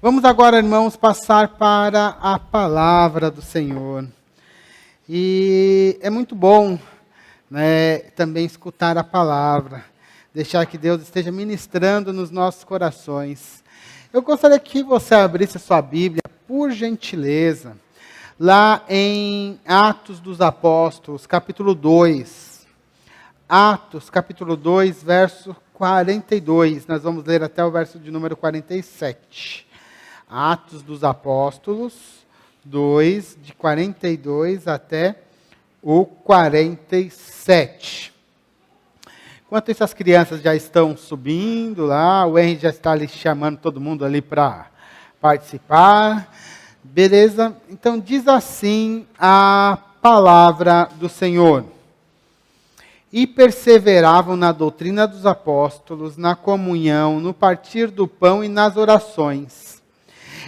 Vamos agora, irmãos, passar para a palavra do Senhor. E é muito bom, né, também escutar a palavra, deixar que Deus esteja ministrando nos nossos corações. Eu gostaria que você abrisse a sua Bíblia, por gentileza, lá em Atos dos Apóstolos, capítulo 2. Atos, capítulo 2, verso 42. Nós vamos ler até o verso de número 47. Atos dos Apóstolos, 2, de 42 até o 47. Enquanto isso, as crianças já estão subindo lá, o Henry já está ali chamando todo mundo ali para participar. Beleza? Então diz assim a palavra do Senhor. E perseveravam na doutrina dos apóstolos, na comunhão, no partir do pão e nas orações.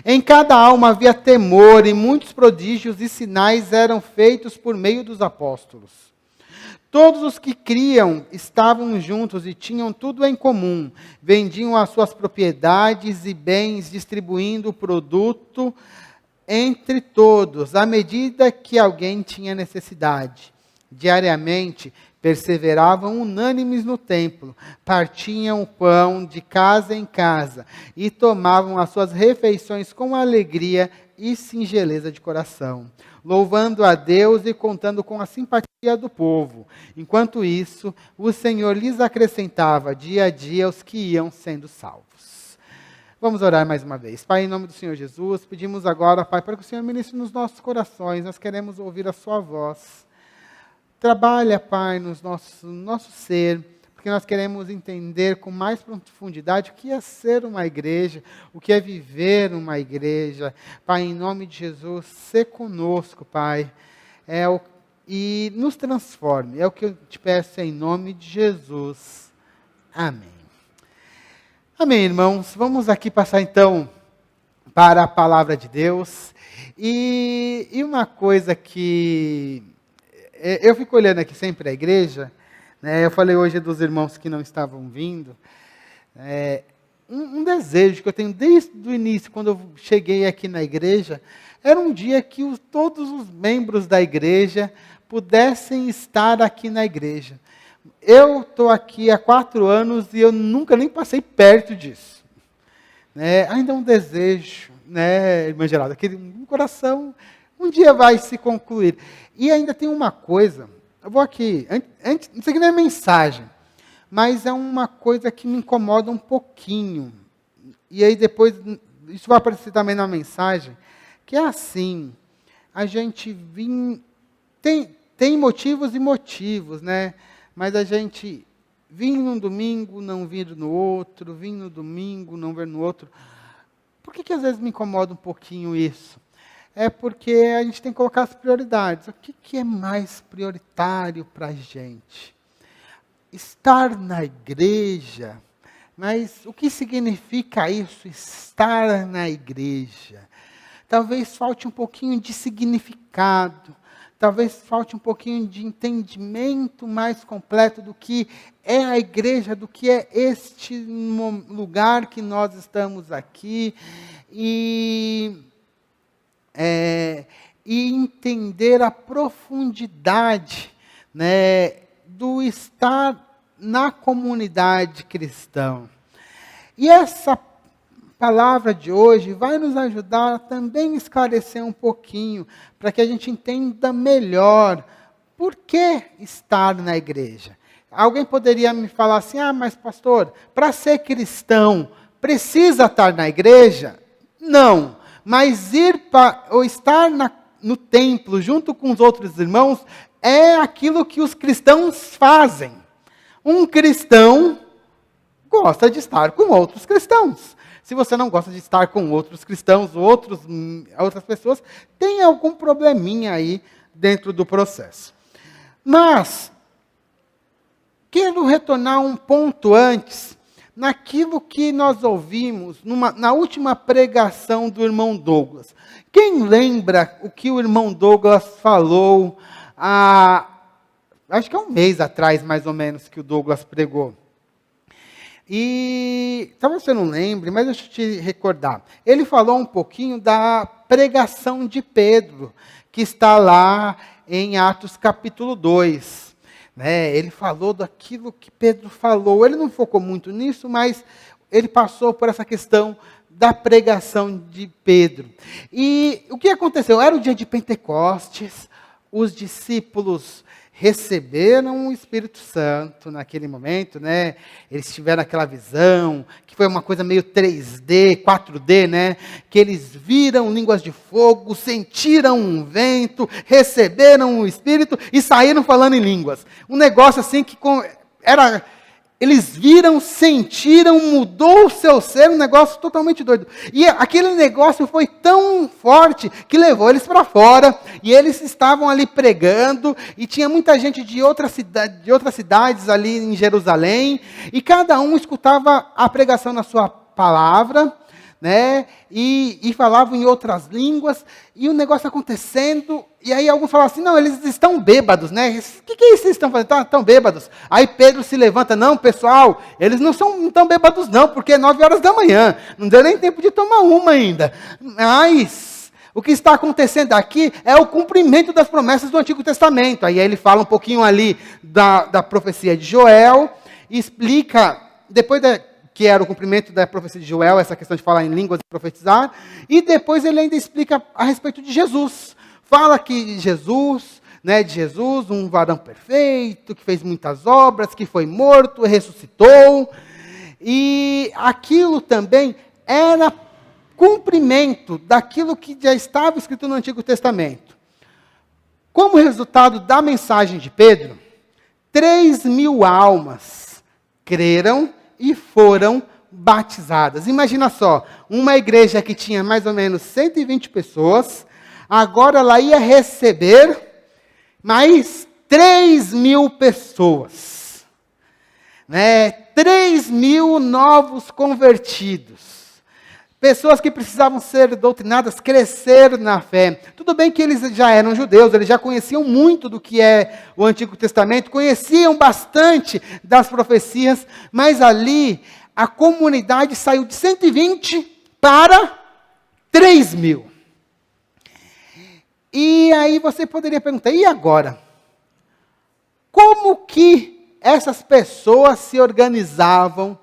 Em cada alma havia temor, e muitos prodígios e sinais eram feitos por meio dos apóstolos. Todos os que criam estavam juntos e tinham tudo em comum. Vendiam as suas propriedades e bens, distribuindo o produto entre todos, à medida que alguém tinha necessidade. Diariamente, perseveravam unânimes no templo, partiam o pão de casa em casa e tomavam as suas refeições com alegria e singeleza de coração, louvando a Deus e contando com a simpatia do povo. Enquanto isso, o Senhor lhes acrescentava dia a dia os que iam sendo salvos. Vamos orar mais uma vez. Pai, em nome do Senhor Jesus, pedimos agora, Pai, para que o Senhor ministre nos nossos corações. Nós queremos ouvir a sua voz. Trabalha, Pai, no nosso ser, porque nós queremos entender com mais profundidade o que é ser uma igreja, o que é viver uma igreja. Pai, em nome de Jesus, sê conosco, Pai, e nos transforme. É o que eu te peço em nome de Jesus. Amém. Amém, irmãos. Vamos aqui passar então para a palavra de Deus. E uma coisa que eu fico olhando aqui sempre a igreja, né, eu falei hoje dos irmãos que não estavam vindo, um desejo que eu tenho desde o início, quando eu cheguei aqui na igreja, era um dia que todos os membros da igreja pudessem estar aqui na igreja. Eu estou aqui há 4 anos e eu nunca nem passei perto disso. Ainda é um desejo, né, irmã Geralda, aquele coração, um dia vai se concluir. E ainda tem uma coisa, eu vou aqui, antes, isso aqui não é mensagem, mas é uma coisa que me incomoda um pouquinho. E aí depois, isso vai aparecer também na mensagem, que é assim, a gente tem motivos e motivos, né? Mas a gente vir num domingo, não vir no outro, vir no domingo, não vir no outro. Por que às vezes me incomoda um pouquinho isso? É porque a gente tem que colocar as prioridades. O que é mais prioritário para a gente? Estar na igreja, mas o que significa isso, estar na igreja? Talvez falte um pouquinho de significado, talvez falte um pouquinho de entendimento mais completo do que é a igreja, do que é este lugar que nós estamos aqui, e entender a profundidade, né, do estar na comunidade cristã. E essa palavra de hoje vai nos ajudar a também esclarecer um pouquinho, para que a gente entenda melhor por que estar na igreja. Alguém poderia me falar assim, mas pastor, para ser cristão, precisa estar na igreja? Não. Mas estar no templo junto com os outros irmãos é aquilo que os cristãos fazem. Um cristão gosta de estar com outros cristãos. Se você não gosta de estar com outros cristãos, outras pessoas, tem algum probleminha aí dentro do processo. Mas, quero retornar um ponto antes, naquilo que nós ouvimos na última pregação do irmão Douglas. Quem lembra o que o irmão Douglas falou acho que é um mês atrás, mais ou menos, que o Douglas pregou? E talvez você não lembre, mas deixa eu te recordar. Ele falou um pouquinho da pregação de Pedro, que está lá em Atos capítulo 2. Né? Ele falou daquilo que Pedro falou. Ele não focou muito nisso, mas ele passou por essa questão da pregação de Pedro. E o que aconteceu? Era o dia de Pentecostes, os discípulos receberam o Espírito Santo naquele momento, né? Eles tiveram aquela visão, que foi uma coisa meio 3D, 4D, né? Que eles viram línguas de fogo, sentiram um vento, receberam o Espírito e saíram falando em línguas. Um negócio assim que era... Eles viram, sentiram, mudou o seu ser, um negócio totalmente doido. E aquele negócio foi tão forte que levou eles para fora. E eles estavam ali pregando. E tinha muita gente de outras cidades ali em Jerusalém. E cada um escutava a pregação na sua palavra, né? E falavam em outras línguas. E o negócio acontecendo. E aí alguns falavam assim, não, eles estão bêbados, né? O que é isso que eles estão fazendo? Estão bêbados. Aí Pedro se levanta, não, pessoal, eles não estão bêbados não, porque é 9 horas da manhã. Não deu nem tempo de tomar uma ainda. Mas o que está acontecendo aqui é o cumprimento das promessas do Antigo Testamento. Aí ele fala um pouquinho ali da profecia de Joel, e explica, depois que era o cumprimento da profecia de Joel, essa questão de falar em línguas e profetizar, e depois ele ainda explica a respeito de Jesus. Fala que Jesus, um varão perfeito, que fez muitas obras, que foi morto, ressuscitou. E aquilo também era cumprimento daquilo que já estava escrito no Antigo Testamento. Como resultado da mensagem de Pedro, 3.000 almas creram e foram batizadas. Imagina só, uma igreja que tinha mais ou menos 120 pessoas, agora ela ia receber mais 3.000 pessoas. Né? 3.000 novos convertidos. Pessoas que precisavam ser doutrinadas, crescer na fé. Tudo bem que eles já eram judeus, eles já conheciam muito do que é o Antigo Testamento, conheciam bastante das profecias, mas ali a comunidade saiu de 120 para 3.000. E aí você poderia perguntar, e agora? Como que essas pessoas se organizaram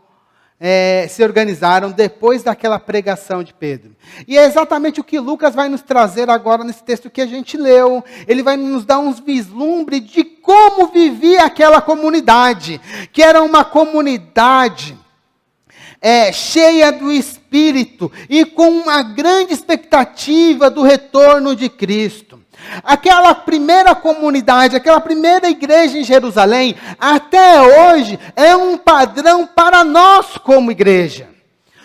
depois daquela pregação de Pedro? E é exatamente o que Lucas vai nos trazer agora nesse texto que a gente leu. Ele vai nos dar uns vislumbres de como vivia aquela comunidade, que era uma comunidade cheia do Espírito e com uma grande expectativa do retorno de Cristo. Aquela primeira comunidade, aquela primeira igreja em Jerusalém, até hoje é um padrão para nós como igreja.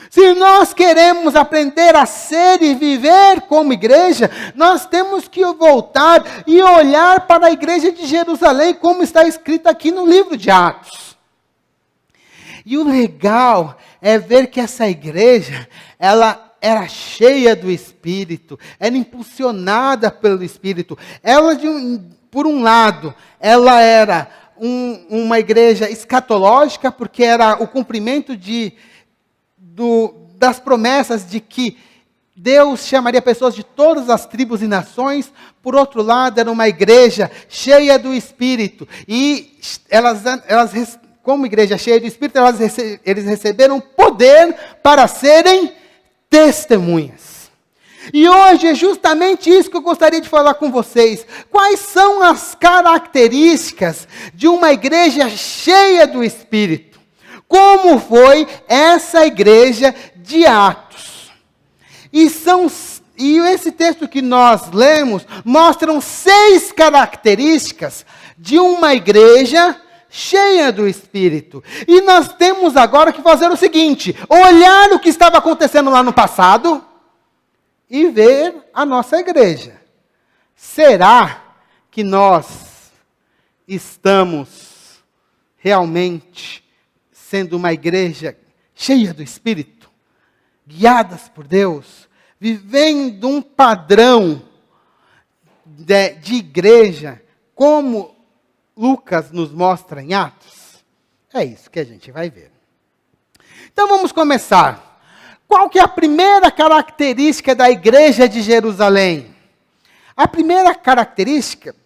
Se nós queremos aprender a ser e viver como igreja, nós temos que voltar e olhar para a igreja de Jerusalém, como está escrito aqui no livro de Atos. E o legal é ver que essa igreja, ela era cheia do Espírito, era impulsionada pelo Espírito. Ela, por um lado, ela era uma igreja escatológica, porque era o cumprimento das promessas de que Deus chamaria pessoas de todas as tribos e nações. Por outro lado, era uma igreja cheia do Espírito. E elas como igreja cheia do Espírito, eles receberam poder para serem testemunhas. E hoje é justamente isso que eu gostaria de falar com vocês. Quais são as características de uma igreja cheia do Espírito? Como foi essa igreja de Atos? E esse texto que nós lemos mostram 6 características de uma igreja cheia do Espírito. E nós temos agora que fazer o seguinte: olhar o que estava acontecendo lá no passado e ver a nossa igreja. Será que nós estamos realmente sendo uma igreja cheia do Espírito, guiadas por Deus, vivendo um padrão de igreja como Lucas nos mostra em Atos? É isso que a gente vai ver. Então vamos começar. Qual que é a primeira característica da igreja de Jerusalém? A primeira característica,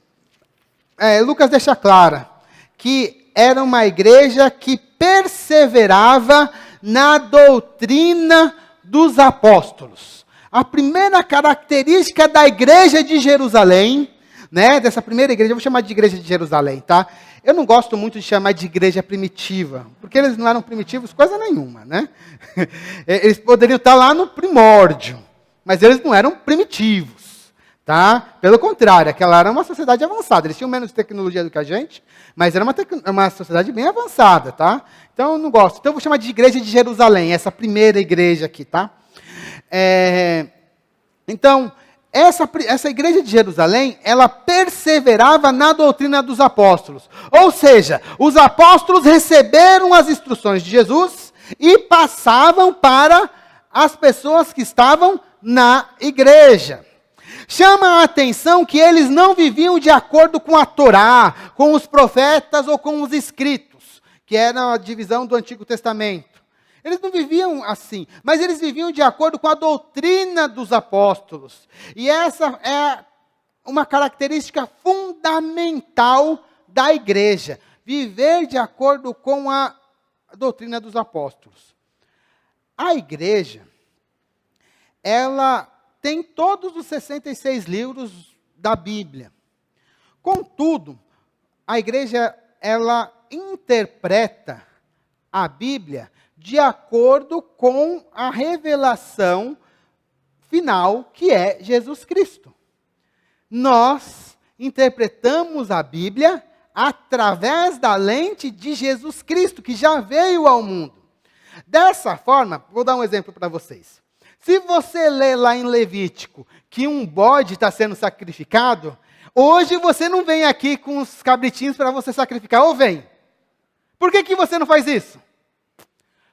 Lucas deixa clara, que era uma igreja que perseverava na doutrina dos apóstolos. A primeira característica da igreja de Jerusalém, né, dessa primeira igreja, eu vou chamar de igreja de Jerusalém, tá? Eu não gosto muito de chamar de igreja primitiva, porque eles não eram primitivos coisa nenhuma, né? Eles poderiam estar lá no primórdio, mas eles não eram primitivos, tá? Pelo contrário, aquela era uma sociedade avançada, eles tinham menos tecnologia do que a gente, mas era uma sociedade bem avançada, tá? Então eu não gosto. Então eu vou chamar de igreja de Jerusalém, essa primeira igreja aqui, tá? Então, essa igreja de Jerusalém, ela perseverava na doutrina dos apóstolos. Ou seja, os apóstolos receberam as instruções de Jesus e passavam para as pessoas que estavam na igreja. Chama a atenção que eles não viviam de acordo com a Torá, com os profetas ou com os escritos, que era a divisão do Antigo Testamento. Eles não viviam assim, mas eles viviam de acordo com a doutrina dos apóstolos. E essa é uma característica fundamental da igreja, viver de acordo com a doutrina dos apóstolos. A igreja, ela tem todos os 66 livros da Bíblia. Contudo, a igreja, ela interpreta a Bíblia de acordo com a revelação final, que é Jesus Cristo. Nós interpretamos a Bíblia através da lente de Jesus Cristo, que já veio ao mundo. Dessa forma, vou dar um exemplo para vocês. Se você ler lá em Levítico que um bode está sendo sacrificado, hoje você não vem aqui com os cabritinhos para você sacrificar, ou vem? Por que você não faz isso?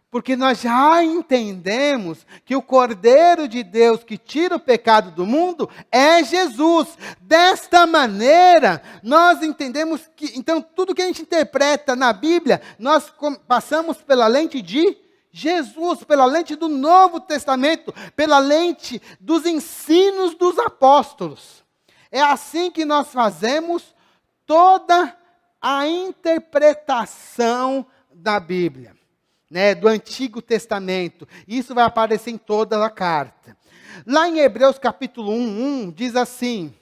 Porque nós já entendemos que o Cordeiro de Deus que tira o pecado do mundo é Jesus. Desta maneira, nós entendemos que, então, tudo que a gente interpreta na Bíblia, nós passamos pela lente de Jesus, pela lente do Novo Testamento, pela lente dos ensinos dos apóstolos. É assim que nós fazemos toda a interpretação da Bíblia. Né, do Antigo Testamento. Isso vai aparecer em toda a carta. Lá em Hebreus capítulo 1, diz assim: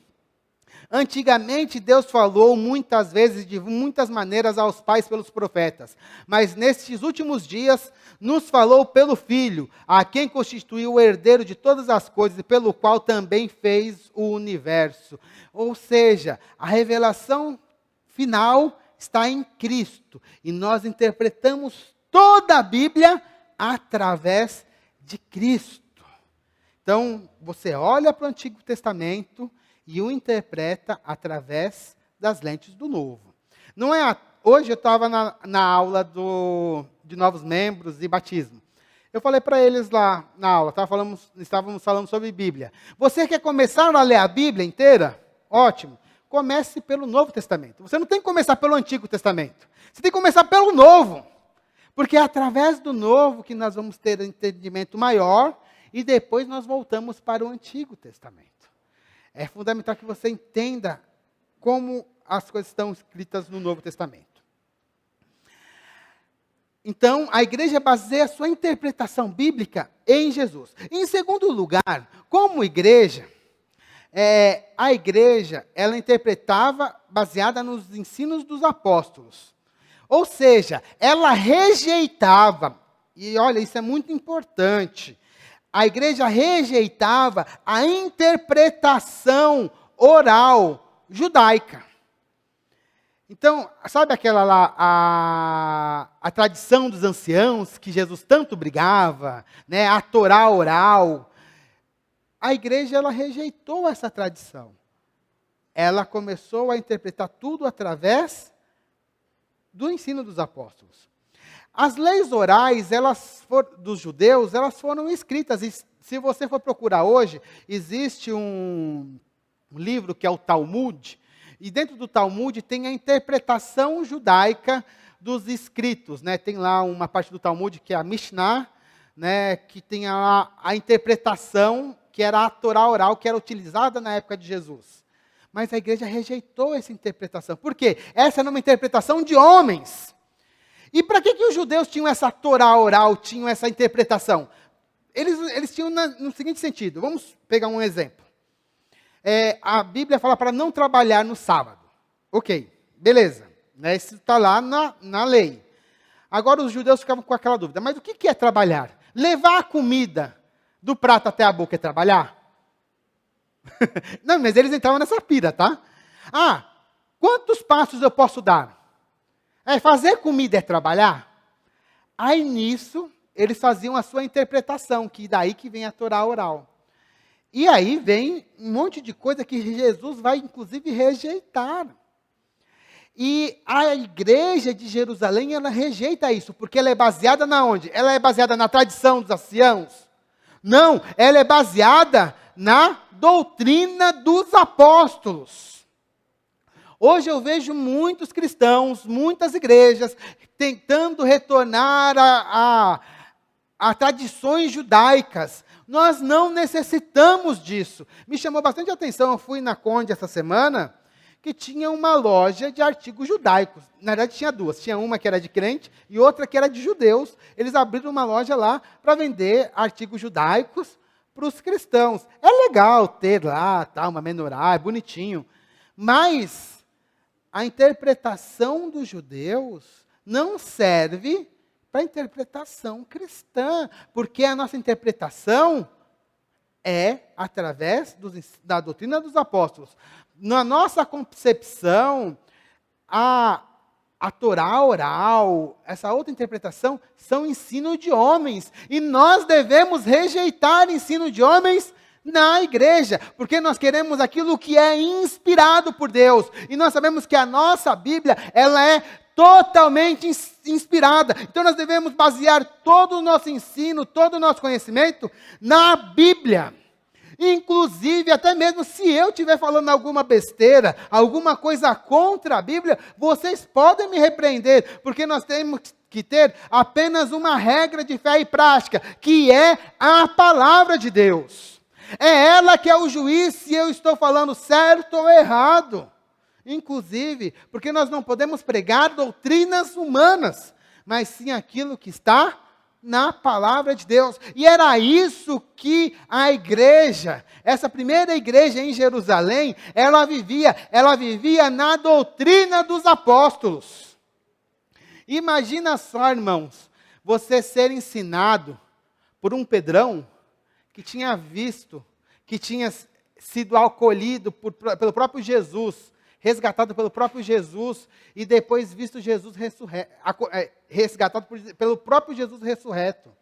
antigamente Deus falou muitas vezes, de muitas maneiras aos pais pelos profetas, mas nestes últimos dias nos falou pelo Filho, a quem constituiu o herdeiro de todas as coisas e pelo qual também fez o universo. Ou seja, a revelação final está em Cristo, e nós interpretamos toda a Bíblia através de Cristo. Então, você olha para o Antigo Testamento e o interpreta através das lentes do Novo. Não é hoje eu estava na aula de novos membros e batismo. Eu falei para eles lá na aula, estávamos falando sobre Bíblia. Você quer começar a ler a Bíblia inteira? Ótimo. Comece pelo Novo Testamento. Você não tem que começar pelo Antigo Testamento. Você tem que começar pelo Novo. Porque é através do Novo que nós vamos ter um entendimento maior e depois nós voltamos para o Antigo Testamento. É fundamental que você entenda como as coisas estão escritas no Novo Testamento. Então, a igreja baseia a sua interpretação bíblica em Jesus. Em segundo lugar, como igreja, a igreja ela interpretava baseada nos ensinos dos apóstolos. Ou seja, ela rejeitava, e olha, isso é muito importante, a igreja rejeitava a interpretação oral judaica. Então, sabe aquela lá, a tradição dos anciãos, que Jesus tanto brigava, né, a Torá oral? A igreja, ela rejeitou essa tradição. Ela começou a interpretar tudo através do ensino dos apóstolos. As leis orais, dos judeus, elas foram escritas. E se você for procurar hoje, existe um livro que é o Talmud, e dentro do Talmud tem a interpretação judaica dos escritos, né? Tem lá uma parte do Talmud que é a Mishnah, né? Que tem a interpretação, que era a Torá oral, que era utilizada na época de Jesus. Mas a igreja rejeitou essa interpretação. Por quê? Essa era uma interpretação de homens. E para que os judeus tinham essa Torá oral, tinham essa interpretação? Eles tinham no seguinte sentido. Vamos pegar um exemplo. A Bíblia fala para não trabalhar no sábado. Ok, beleza. Né, isso está lá na lei. Agora os judeus ficavam com aquela dúvida. Mas o que é trabalhar? Levar a comida do prato até a boca é trabalhar? Não, mas eles entravam nessa pira, tá? Quantos passos eu posso dar? Fazer comida é trabalhar? Aí nisso, eles faziam a sua interpretação, que daí que vem a Torá oral. E aí vem um monte de coisa que Jesus vai, inclusive, rejeitar. E a igreja de Jerusalém, ela rejeita isso, porque ela é baseada na onde? Ela é baseada na tradição dos anciãos? Não, ela é baseada na doutrina dos apóstolos. Hoje eu vejo muitos cristãos, muitas igrejas, tentando retornar a tradições judaicas. Nós não necessitamos disso. Me chamou bastante atenção, eu fui na Conde essa semana, que tinha uma loja de artigos judaicos. Na verdade, tinha duas. Tinha uma que era de crente e outra que era de judeus. Eles abriram uma loja lá para vender artigos judaicos para os cristãos. É legal ter lá, uma menorá, é bonitinho. Mas a interpretação dos judeus não serve para a interpretação cristã. Porque a nossa interpretação é através da doutrina dos apóstolos. Na nossa concepção, a Torá oral, essa outra interpretação, são ensino de homens. E nós devemos rejeitar ensino de homens na igreja, porque nós queremos aquilo que é inspirado por Deus. E nós sabemos que a nossa Bíblia, ela é totalmente inspirada. Então nós devemos basear todo o nosso ensino, todo o nosso conhecimento na Bíblia. Inclusive, até mesmo se eu estiver falando alguma besteira, alguma coisa contra a Bíblia, vocês podem me repreender, porque nós temos que ter apenas uma regra de fé e prática, que é a palavra de Deus. É ela que é o juiz se eu estou falando certo ou errado. Inclusive, porque nós não podemos pregar doutrinas humanas, mas sim aquilo que está na palavra de Deus. E era isso que a igreja, essa primeira igreja em Jerusalém, ela vivia na doutrina dos apóstolos. Imagina só, irmãos, você ser ensinado por um Pedrão que tinha visto, que tinha sido acolhido pelo próprio Jesus, resgatado pelo próprio Jesus, e depois visto Jesus resgatado pelo próprio Jesus ressurreto.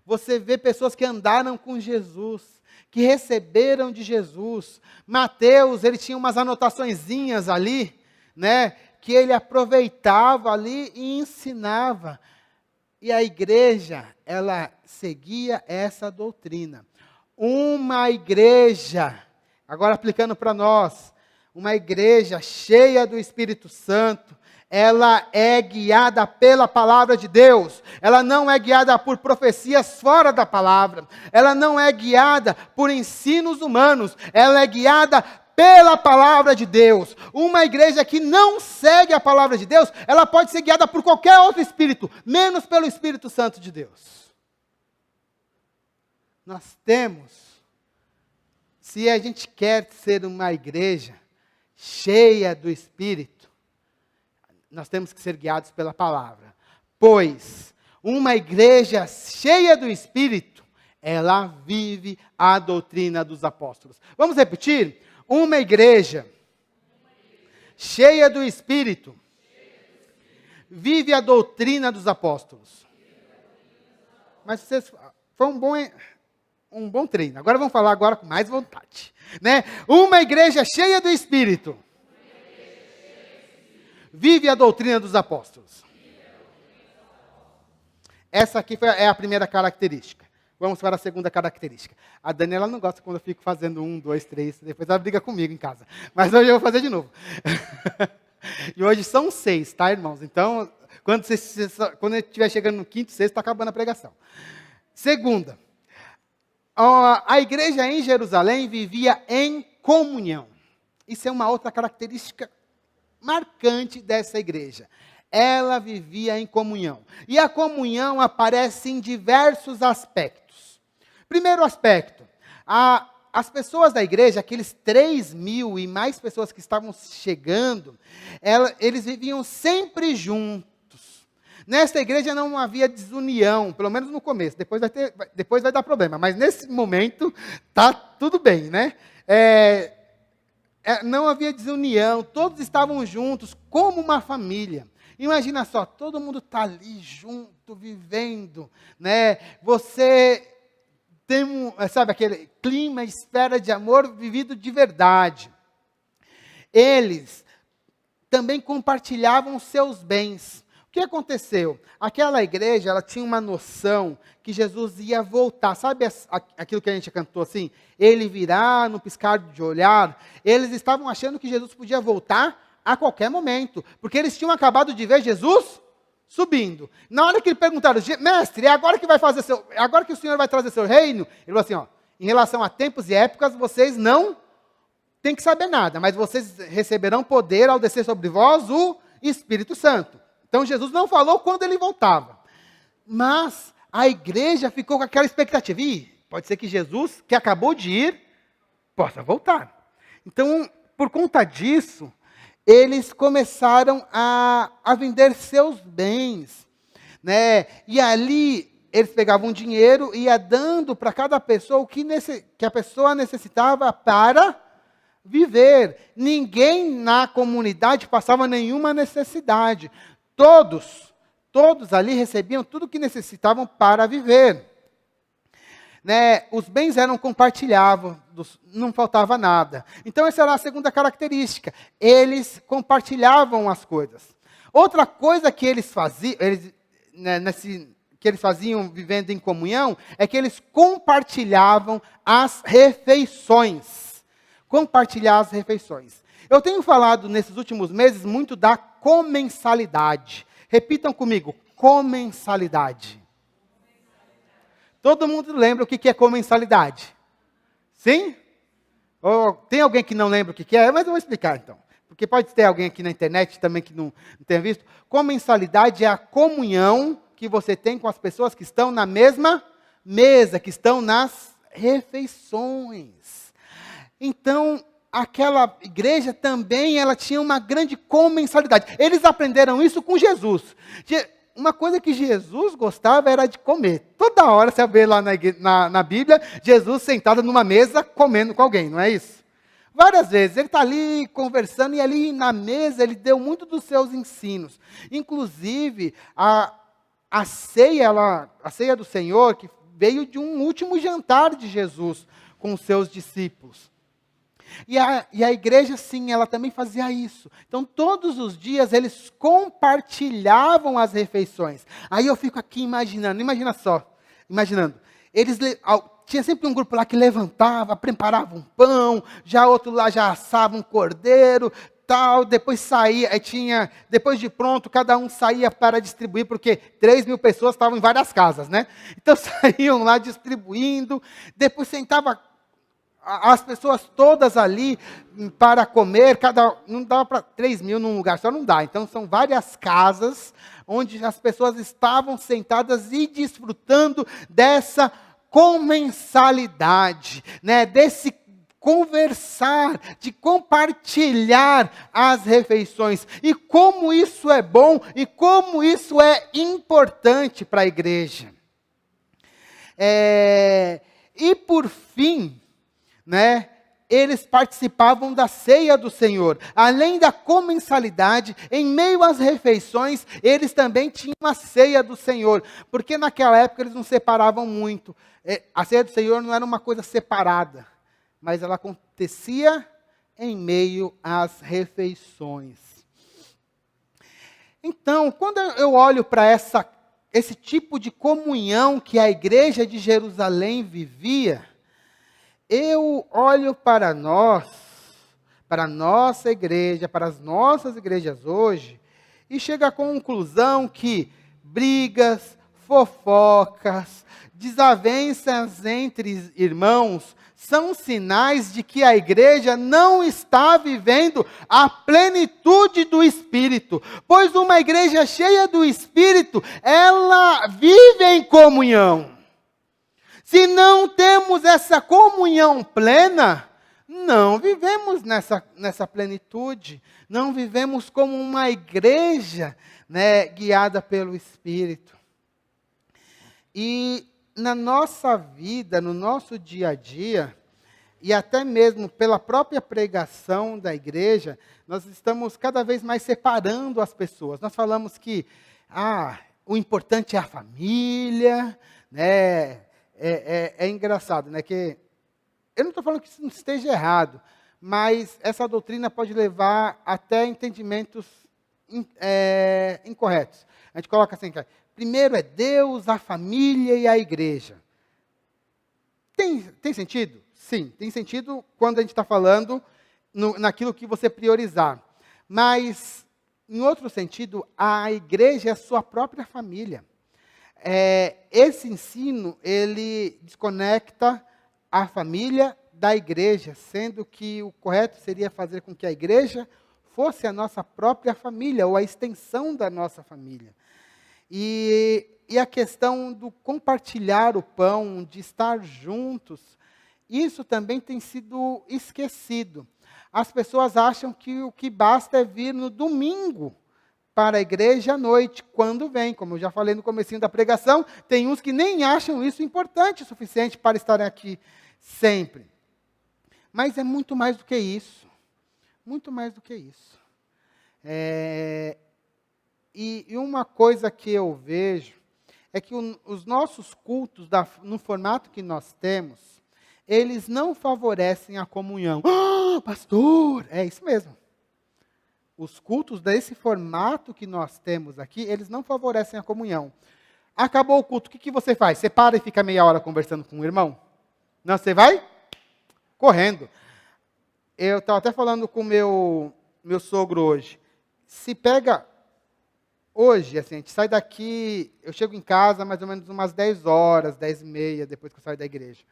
Você vê pessoas que andaram com Jesus, que receberam de Jesus. Mateus, ele tinha umas anotaçõezinhas ali, né, que ele aproveitava ali e ensinava. E a igreja, ela seguia essa doutrina. Uma igreja, agora aplicando para nós, uma igreja cheia do Espírito Santo, ela é guiada pela palavra de Deus. Ela não é guiada por profecias fora da palavra. Ela não é guiada por ensinos humanos. Ela é guiada pela palavra de Deus. Uma igreja que não segue a palavra de Deus, ela pode ser guiada por qualquer outro espírito, menos pelo Espírito Santo de Deus. Nós temos, se a gente quer ser uma igreja cheia do Espírito, nós temos que ser guiados pela palavra. Pois uma igreja cheia do Espírito, ela vive a doutrina dos apóstolos. Vamos repetir? Uma igreja cheia do Espírito vive a doutrina dos apóstolos. Mas vocês, foi um bom treino. Agora vamos falar agora com mais vontade, né? Uma igreja cheia do Espírito vive a doutrina dos apóstolos. Essa aqui é a primeira característica. Vamos para a segunda característica. A Daniela não gosta quando eu fico fazendo 1, 2, 3, depois ela briga comigo em casa. Mas hoje eu vou fazer de novo. E hoje são 6, tá, irmãos? Então, Quando quando estiver chegando no quinto, sexto, está acabando a pregação. Segunda, a igreja em Jerusalém vivia em comunhão. Isso é uma outra característica marcante dessa igreja. Ela vivia em comunhão. E a comunhão aparece em diversos aspectos. Primeiro aspecto, as pessoas da igreja, aqueles 3.000 e mais pessoas que estavam chegando, eles viviam sempre juntos. Nesta igreja não havia desunião, pelo menos no começo, depois vai dar problema, mas nesse momento está tudo bem, né? Não havia desunião, todos estavam juntos como uma família. Imagina só, todo mundo está ali junto, vivendo, né? Você tem, sabe, aquele clima, esfera de amor vivido de verdade. Eles também compartilhavam seus bens. O que aconteceu? Aquela igreja, ela tinha uma noção que Jesus ia voltar. Sabe aquilo que a gente cantou assim? Ele virá no piscar de olhar. Eles estavam achando que Jesus podia voltar a qualquer momento, porque eles tinham acabado de ver Jesus subindo. Na hora que lhe perguntaram, mestre, é agora que o Senhor vai trazer seu reino? Ele falou assim, em relação a tempos e épocas, vocês não têm que saber nada, mas vocês receberão poder ao descer sobre vós o Espírito Santo. Então Jesus não falou quando ele voltava. Mas a igreja ficou com aquela expectativa. Pode ser que Jesus, que acabou de ir, possa voltar. Então, por conta disso, eles começaram a vender seus bens, né? E ali eles pegavam dinheiro e ia dando para cada pessoa o que a pessoa necessitava para viver. Ninguém na comunidade passava nenhuma necessidade. Todos ali recebiam tudo o que necessitavam para viver. Né, os bens eram compartilhados, não faltava nada. Então essa era a segunda característica. Eles compartilhavam as coisas. Outra coisa que eles faziam, que eles faziam vivendo em comunhão, é que eles compartilhavam as refeições. Compartilhar as refeições. Eu tenho falado nesses últimos meses muito da comensalidade. Repitam comigo, comensalidade. Todo mundo lembra o que é comensalidade? Sim? Ou tem alguém que não lembra o que é? Mas eu vou explicar então. Porque pode ter alguém aqui na internet também que não tenha visto. Comensalidade é a comunhão que você tem com as pessoas que estão na mesma mesa, que estão nas refeições. Então, aquela igreja também, ela tinha uma grande comensalidade. Eles aprenderam isso com Jesus. Uma coisa que Jesus gostava era de comer. Toda hora você vê lá na Bíblia, Jesus sentado numa mesa comendo com alguém, não é isso? Várias vezes, ele está ali conversando e ali na mesa ele deu muito dos seus ensinos. Inclusive, a ceia do Senhor, que veio de um último jantar de Jesus com os seus discípulos. E a igreja, sim, ela também fazia isso. Então, todos os dias, eles compartilhavam as refeições. Aí eu fico aqui imaginando, tinha sempre um grupo lá que levantava, preparava um pão, já outro lá já assava um cordeiro, tal, depois saía, depois de pronto, cada um saía para distribuir, porque 3.000 pessoas estavam em várias casas, né? Então, saíam lá distribuindo, depois sentava as pessoas todas ali para comer, não dava para 3.000 num lugar só, não dá. Então, são várias casas onde as pessoas estavam sentadas e desfrutando dessa comensalidade, né? Desse conversar, de compartilhar as refeições. E como isso é bom e como isso é importante para a igreja. E por fim, né, eles participavam da ceia do Senhor. Além da comensalidade, em meio às refeições, eles também tinham a ceia do Senhor. Porque naquela época eles não separavam muito. A ceia do Senhor não era uma coisa separada, mas ela acontecia em meio às refeições. Então, quando eu olho para esse tipo de comunhão que a igreja de Jerusalém vivia, eu olho para nós, para a nossa igreja, para as nossas igrejas hoje, e chega à conclusão que brigas, fofocas, desavenças entre irmãos são sinais de que a igreja não está vivendo a plenitude do Espírito. Pois uma igreja cheia do Espírito, ela vive em comunhão. Se não temos essa comunhão plena, não vivemos nessa plenitude. Não vivemos como uma igreja, né, guiada pelo Espírito. E na nossa vida, no nosso dia a dia, e até mesmo pela própria pregação da igreja, nós estamos cada vez mais separando as pessoas. Nós falamos que o importante é a família, né? É engraçado, né? Que eu não estou falando que isso não esteja errado, mas essa doutrina pode levar até entendimentos incorretos. A gente coloca assim, primeiro é Deus, a família e a igreja. Tem sentido? Sim, tem sentido quando a gente está falando naquilo que você priorizar. Mas, em outro sentido, a igreja é a sua própria família. Esse ensino, ele desconecta a família da igreja, sendo que o correto seria fazer com que a igreja fosse a nossa própria família, ou a extensão da nossa família. E a questão do compartilhar o pão, de estar juntos, isso também tem sido esquecido. As pessoas acham que o que basta é vir no domingo para a igreja à noite, quando vem. Como eu já falei no comecinho da pregação, tem uns que nem acham isso importante o suficiente para estarem aqui sempre. Mas é muito mais do que isso. Muito mais do que isso. E uma coisa que eu vejo é que os nossos cultos, no formato que nós temos, eles não favorecem a comunhão. Pastor! É isso mesmo. Os cultos desse formato que nós temos aqui, eles não favorecem a comunhão. Acabou o culto, o que você faz? Você para e fica meia hora conversando com o irmão? Não, você vai correndo. Eu estava até falando com o meu sogro hoje. Se pega hoje, assim, a gente sai daqui, eu chego em casa mais ou menos umas 10 horas, 10h30, depois que eu saio da igreja.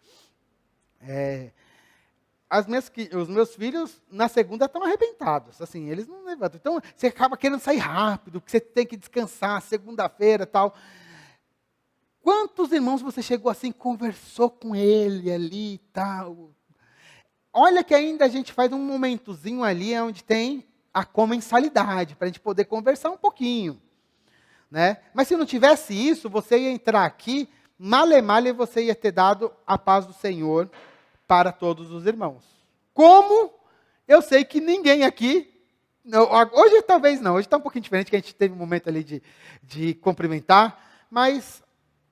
Os meus filhos, na segunda, estão arrebentados. Assim, eles não levantam. Então, você acaba querendo sair rápido, porque você tem que descansar, segunda-feira e tal. Quantos irmãos você chegou assim, conversou com ele ali e tal? Olha que ainda a gente faz um momentozinho ali, onde tem a comensalidade, para a gente poder conversar um pouquinho. Né? Mas se não tivesse isso, você ia entrar aqui, male você ia ter dado a paz do Senhor para todos os irmãos. Como? Eu sei que ninguém aqui, hoje talvez não, hoje está um pouquinho diferente, que a gente teve um momento ali de cumprimentar, mas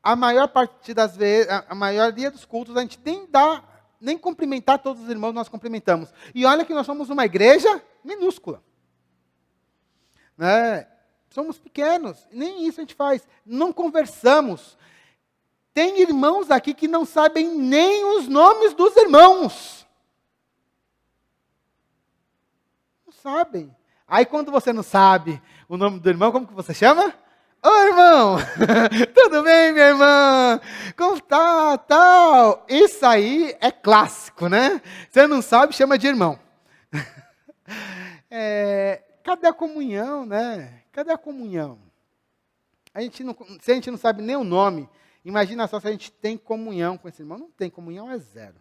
a maior parte das vezes, a maioria dos cultos, a gente nem cumprimentar todos os irmãos, nós cumprimentamos. E olha que nós somos uma igreja minúscula. Né? Somos pequenos, nem isso a gente faz. Não conversamos. Tem irmãos aqui que não sabem nem os nomes dos irmãos. Não sabem. Aí quando você não sabe o nome do irmão, como que você chama? Ô irmão, tudo bem, minha irmã? Como tá, tal? Isso aí é clássico, né? Você não sabe, chama de irmão. Cadê a comunhão, né? Cadê a comunhão? Se a gente não sabe nem o nome, imagina só se a gente tem comunhão com esse irmão. Não tem, comunhão é zero.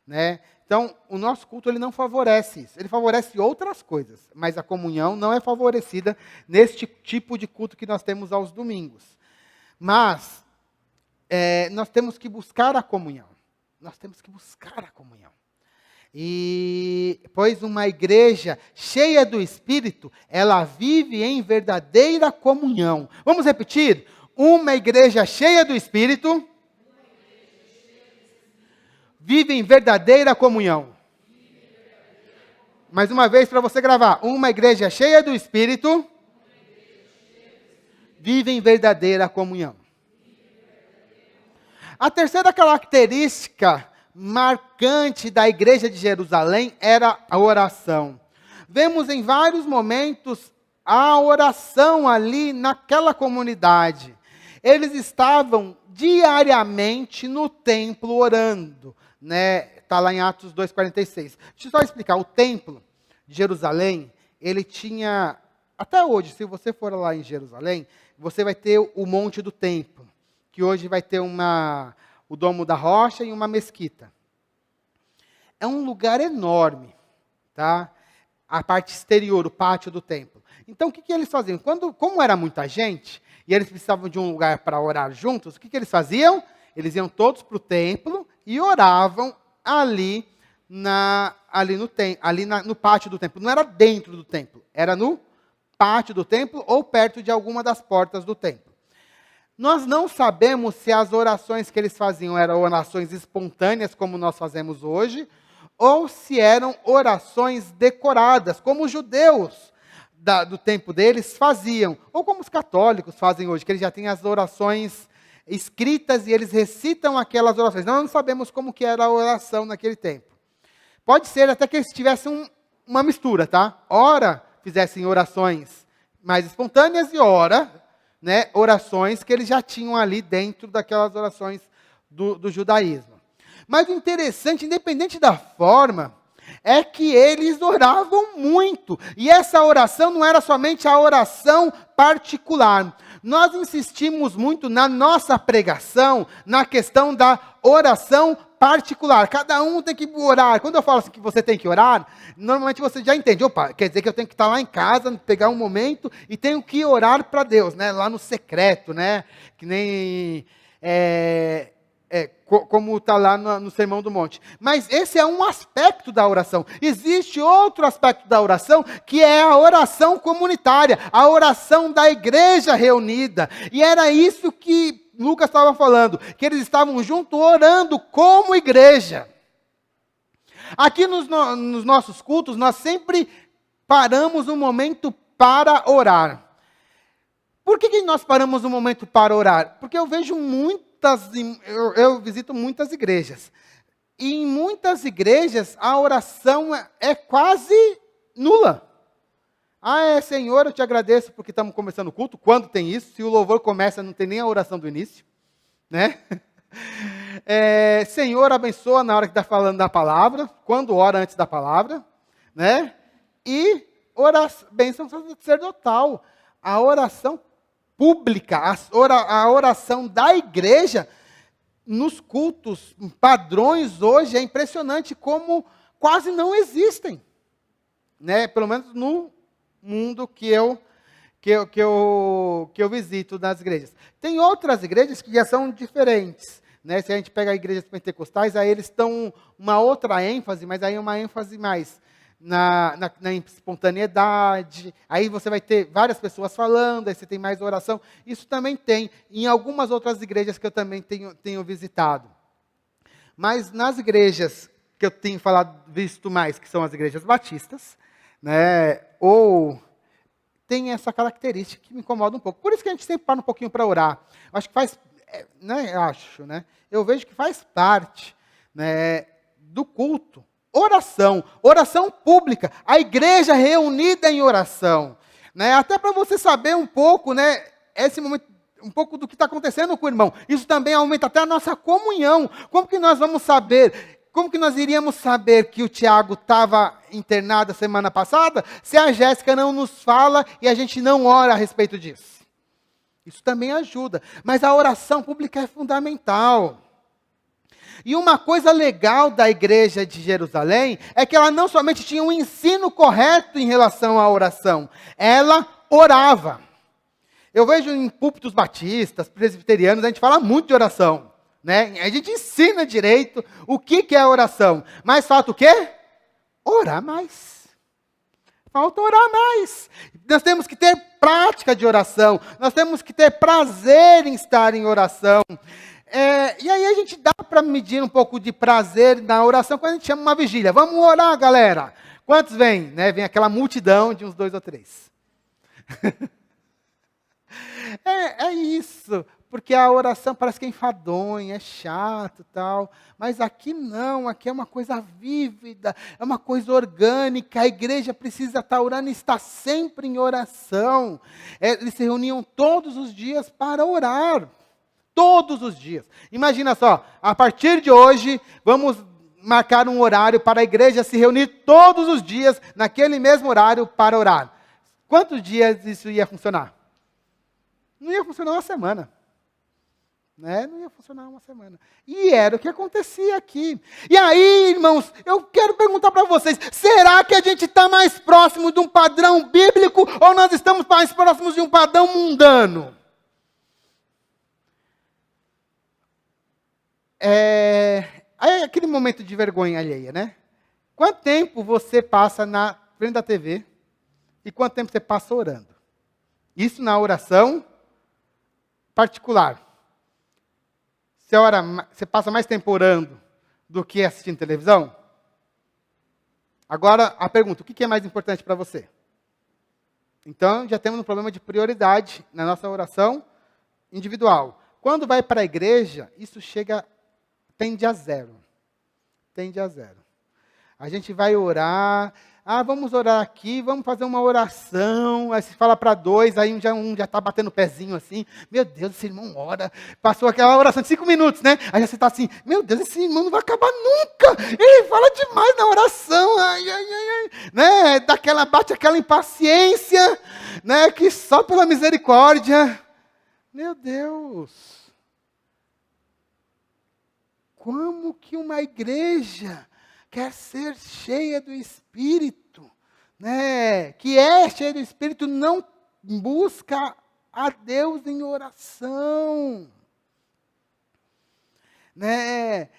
Né? Então, o nosso culto ele não favorece isso. Ele favorece outras coisas, mas a comunhão não é favorecida neste tipo de culto que nós temos aos domingos. Mas, nós temos que buscar a comunhão. Nós temos que buscar a comunhão. Pois uma igreja cheia do Espírito, ela vive em verdadeira comunhão. Vamos repetir? Uma igreja cheia do Espírito vive em verdadeira comunhão. Mais uma vez para você gravar. Uma igreja cheia do Espírito vive em verdadeira comunhão. A terceira característica marcante da igreja de Jerusalém era a oração. Vemos em vários momentos a oração ali naquela comunidade. Eles estavam diariamente no templo orando, né? Está lá em Atos 2,46. Deixa eu só explicar, o templo de Jerusalém, ele tinha, até hoje, se você for lá em Jerusalém, você vai ter o Monte do Templo, que hoje vai ter o Domo da Rocha e uma mesquita. É um lugar enorme, tá? A parte exterior, o pátio do templo. Então, o que eles faziam? Como era muita gente, e eles precisavam de um lugar para orar juntos, o que eles faziam? Eles iam todos para o templo e oravam ali no pátio do templo. Não era dentro do templo, era no pátio do templo ou perto de alguma das portas do templo. Nós não sabemos se as orações que eles faziam eram orações espontâneas, como nós fazemos hoje, ou se eram orações decoradas, como os judeus do tempo deles faziam, ou como os católicos fazem hoje, que eles já têm as orações escritas e eles recitam aquelas orações. Nós não sabemos como que era a oração naquele tempo. Pode ser até que eles tivessem uma mistura, tá? Ora, fizessem orações mais espontâneas e ora, né, orações que eles já tinham ali dentro daquelas orações do judaísmo. Mas o interessante, independente da forma, é que eles oravam muito. E essa oração não era somente a oração particular. Nós insistimos muito na nossa pregação, na questão da oração particular. Cada um tem que orar. Quando eu falo assim que você tem que orar, normalmente você já entende. Opa, quer dizer que eu tenho que estar lá em casa, pegar um momento e tenho que orar para Deus, né? Lá no secreto, né? Que nem... como está lá no Sermão do Monte. Mas esse é um aspecto da oração. Existe outro aspecto da oração, que é a oração comunitária, a oração da igreja reunida. E era isso que Lucas estava falando, que eles estavam juntos orando como igreja. Aqui nos nossos cultos, nós sempre paramos um momento para orar. Por que nós paramos um momento para orar? Porque eu vejo eu visito muitas igrejas. E em muitas igrejas, a oração é quase nula. Senhor, eu te agradeço porque estamos começando o culto. Quando tem isso? Se o louvor começa, não tem nem a oração do início. Né? Senhor, abençoa na hora que está falando da palavra. Quando ora antes da palavra. Né? E bênção sacerdotal. A oração pública, a oração da igreja, nos cultos padrões hoje, é impressionante como quase não existem. Né? Pelo menos no mundo que eu visito nas igrejas. Tem outras igrejas que já são diferentes. Né? Se a gente pega igrejas pentecostais, aí eles estão uma outra ênfase, mas aí é uma ênfase mais na espontaneidade. Aí você vai ter várias pessoas falando, aí você tem mais oração. Isso também tem em algumas outras igrejas que eu também tenho visitado. Mas nas igrejas que eu tenho visto mais, que são as igrejas batistas, né, ou tem essa característica que me incomoda um pouco. Por isso que a gente sempre para um pouquinho para orar. Acho que eu vejo que faz parte, né, do culto. Oração pública, a igreja reunida em oração. Né, até para você saber um pouco, né, esse momento, um pouco do que está acontecendo com o irmão. Isso também aumenta até a nossa comunhão. Como que nós vamos saber? Como que nós iríamos saber que o Tiago estava internado a semana passada, se a Jéssica não nos fala e a gente não ora a respeito disso? Isso também ajuda. Mas a oração pública é fundamental. E uma coisa legal da igreja de Jerusalém é que ela não somente tinha um ensino correto em relação à oração, ela orava. Eu vejo em púlpitos batistas, presbiterianos, a gente fala muito de oração. Né? A gente ensina direito o que é oração. Mas falta o quê? Orar mais. Falta orar mais. Nós temos que ter prática de oração. Nós temos que ter prazer em estar em oração. E aí a gente dá para medir um pouco de prazer na oração quando a gente chama uma vigília. Vamos orar, galera. Quantos vêm? Né? Vem aquela multidão de uns 2 ou 3. É isso. porque a oração parece que é enfadonha, é chato, tal. Mas aqui não, aqui é uma coisa vívida, é uma coisa orgânica. A igreja precisa estar orando e está sempre em oração. Eles se reuniam todos os dias para orar. Todos os dias. Imagina só, a partir de hoje, vamos marcar um horário para a igreja se reunir todos os dias, naquele mesmo horário, para orar. Quantos dias isso ia funcionar? Não ia funcionar uma semana. Né? Não ia funcionar uma semana. E era o que acontecia aqui. E aí, irmãos, eu quero perguntar para vocês, será que a gente está mais próximo de um padrão bíblico ou nós estamos mais próximos de um padrão mundano? Aí aquele momento de vergonha alheia, né? Quanto tempo você passa na frente da TV e quanto tempo você passa orando? Isso na oração particular. Você passa mais tempo orando do que assistindo televisão? Agora, a pergunta, o que é mais importante para você? Então, já temos um problema de prioridade na nossa oração individual. Quando vai para a igreja, isso tende a zero. Tende a zero. A gente vai orar, vamos orar aqui, vamos fazer uma oração, aí se fala para dois, aí um já está batendo o pezinho assim, meu Deus, esse irmão ora, passou aquela oração de 5 minutos, né? Aí você está assim, meu Deus, esse irmão não vai acabar nunca, ele fala demais na oração, né? Bate aquela impaciência, né? Que só pela misericórdia, meu Deus. Como que uma igreja quer ser cheia do Espírito, né? Que é cheia do Espírito, não busca a Deus em oração, né?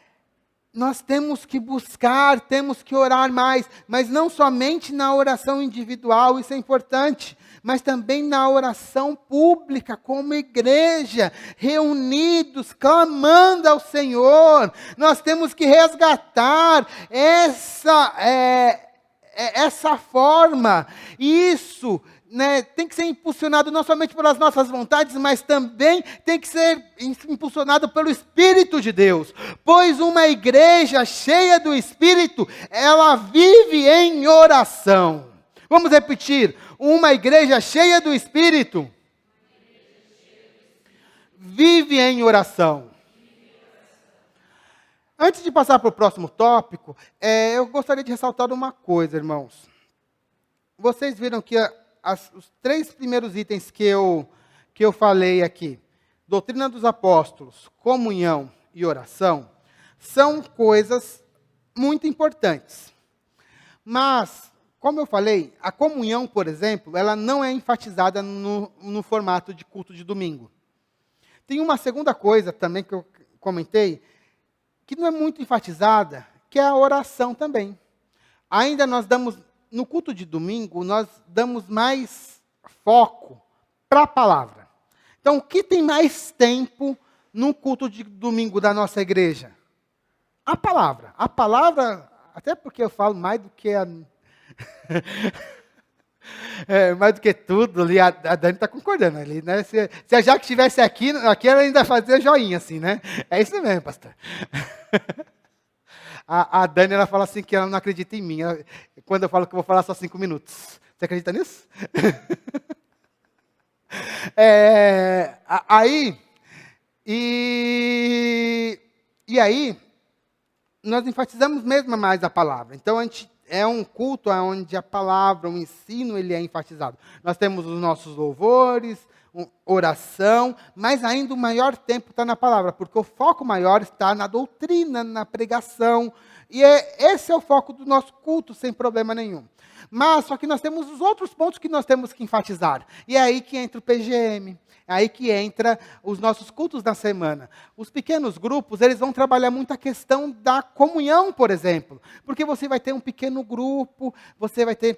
Nós temos que buscar, temos que orar mais, mas não somente na oração individual, isso é importante, mas também na oração pública, como igreja, reunidos, clamando ao Senhor. Nós temos que resgatar essa forma, isso, né, tem que ser impulsionado não somente pelas nossas vontades, mas também tem que ser impulsionado pelo Espírito de Deus. Pois uma igreja cheia do Espírito, ela vive em oração. Vamos repetir. Uma igreja cheia do Espírito vive em oração. Antes de passar para o próximo tópico, eu gostaria de ressaltar uma coisa, irmãos. Vocês viram que os 3 primeiros itens que eu falei aqui, doutrina dos apóstolos, comunhão e oração, são coisas muito importantes. Mas, como eu falei, a comunhão, por exemplo, ela não é enfatizada no formato de culto de domingo. Tem uma segunda coisa também que eu comentei, que não é muito enfatizada, que é a oração também. Ainda no culto de domingo, nós damos mais foco para a palavra. Então, o que tem mais tempo no culto de domingo da nossa igreja? A palavra. A palavra, até porque eu falo mais do que mais do que tudo, ali, a Dani está concordando ali, né? Se a Jaque estivesse aqui ela ainda fazia joinha assim, né? É isso mesmo, pastor. A Dani, ela fala assim que ela não acredita em mim. Quando eu falo que eu vou falar só 5 minutos. Você acredita nisso? Aí, nós enfatizamos mesmo mais a palavra. Então, é um culto onde a palavra, o ensino, ele é enfatizado. Nós temos os nossos louvores, oração, mas ainda o maior tempo está na palavra, porque o foco maior está na doutrina, na pregação, e esse é o foco do nosso culto, sem problema nenhum. Mas, só que nós temos os outros pontos que nós temos que enfatizar, e é aí que entra o PGM, é aí que entra os nossos cultos da semana. Os pequenos grupos, eles vão trabalhar muito a questão da comunhão, por exemplo, porque você vai ter um pequeno grupo, você vai ter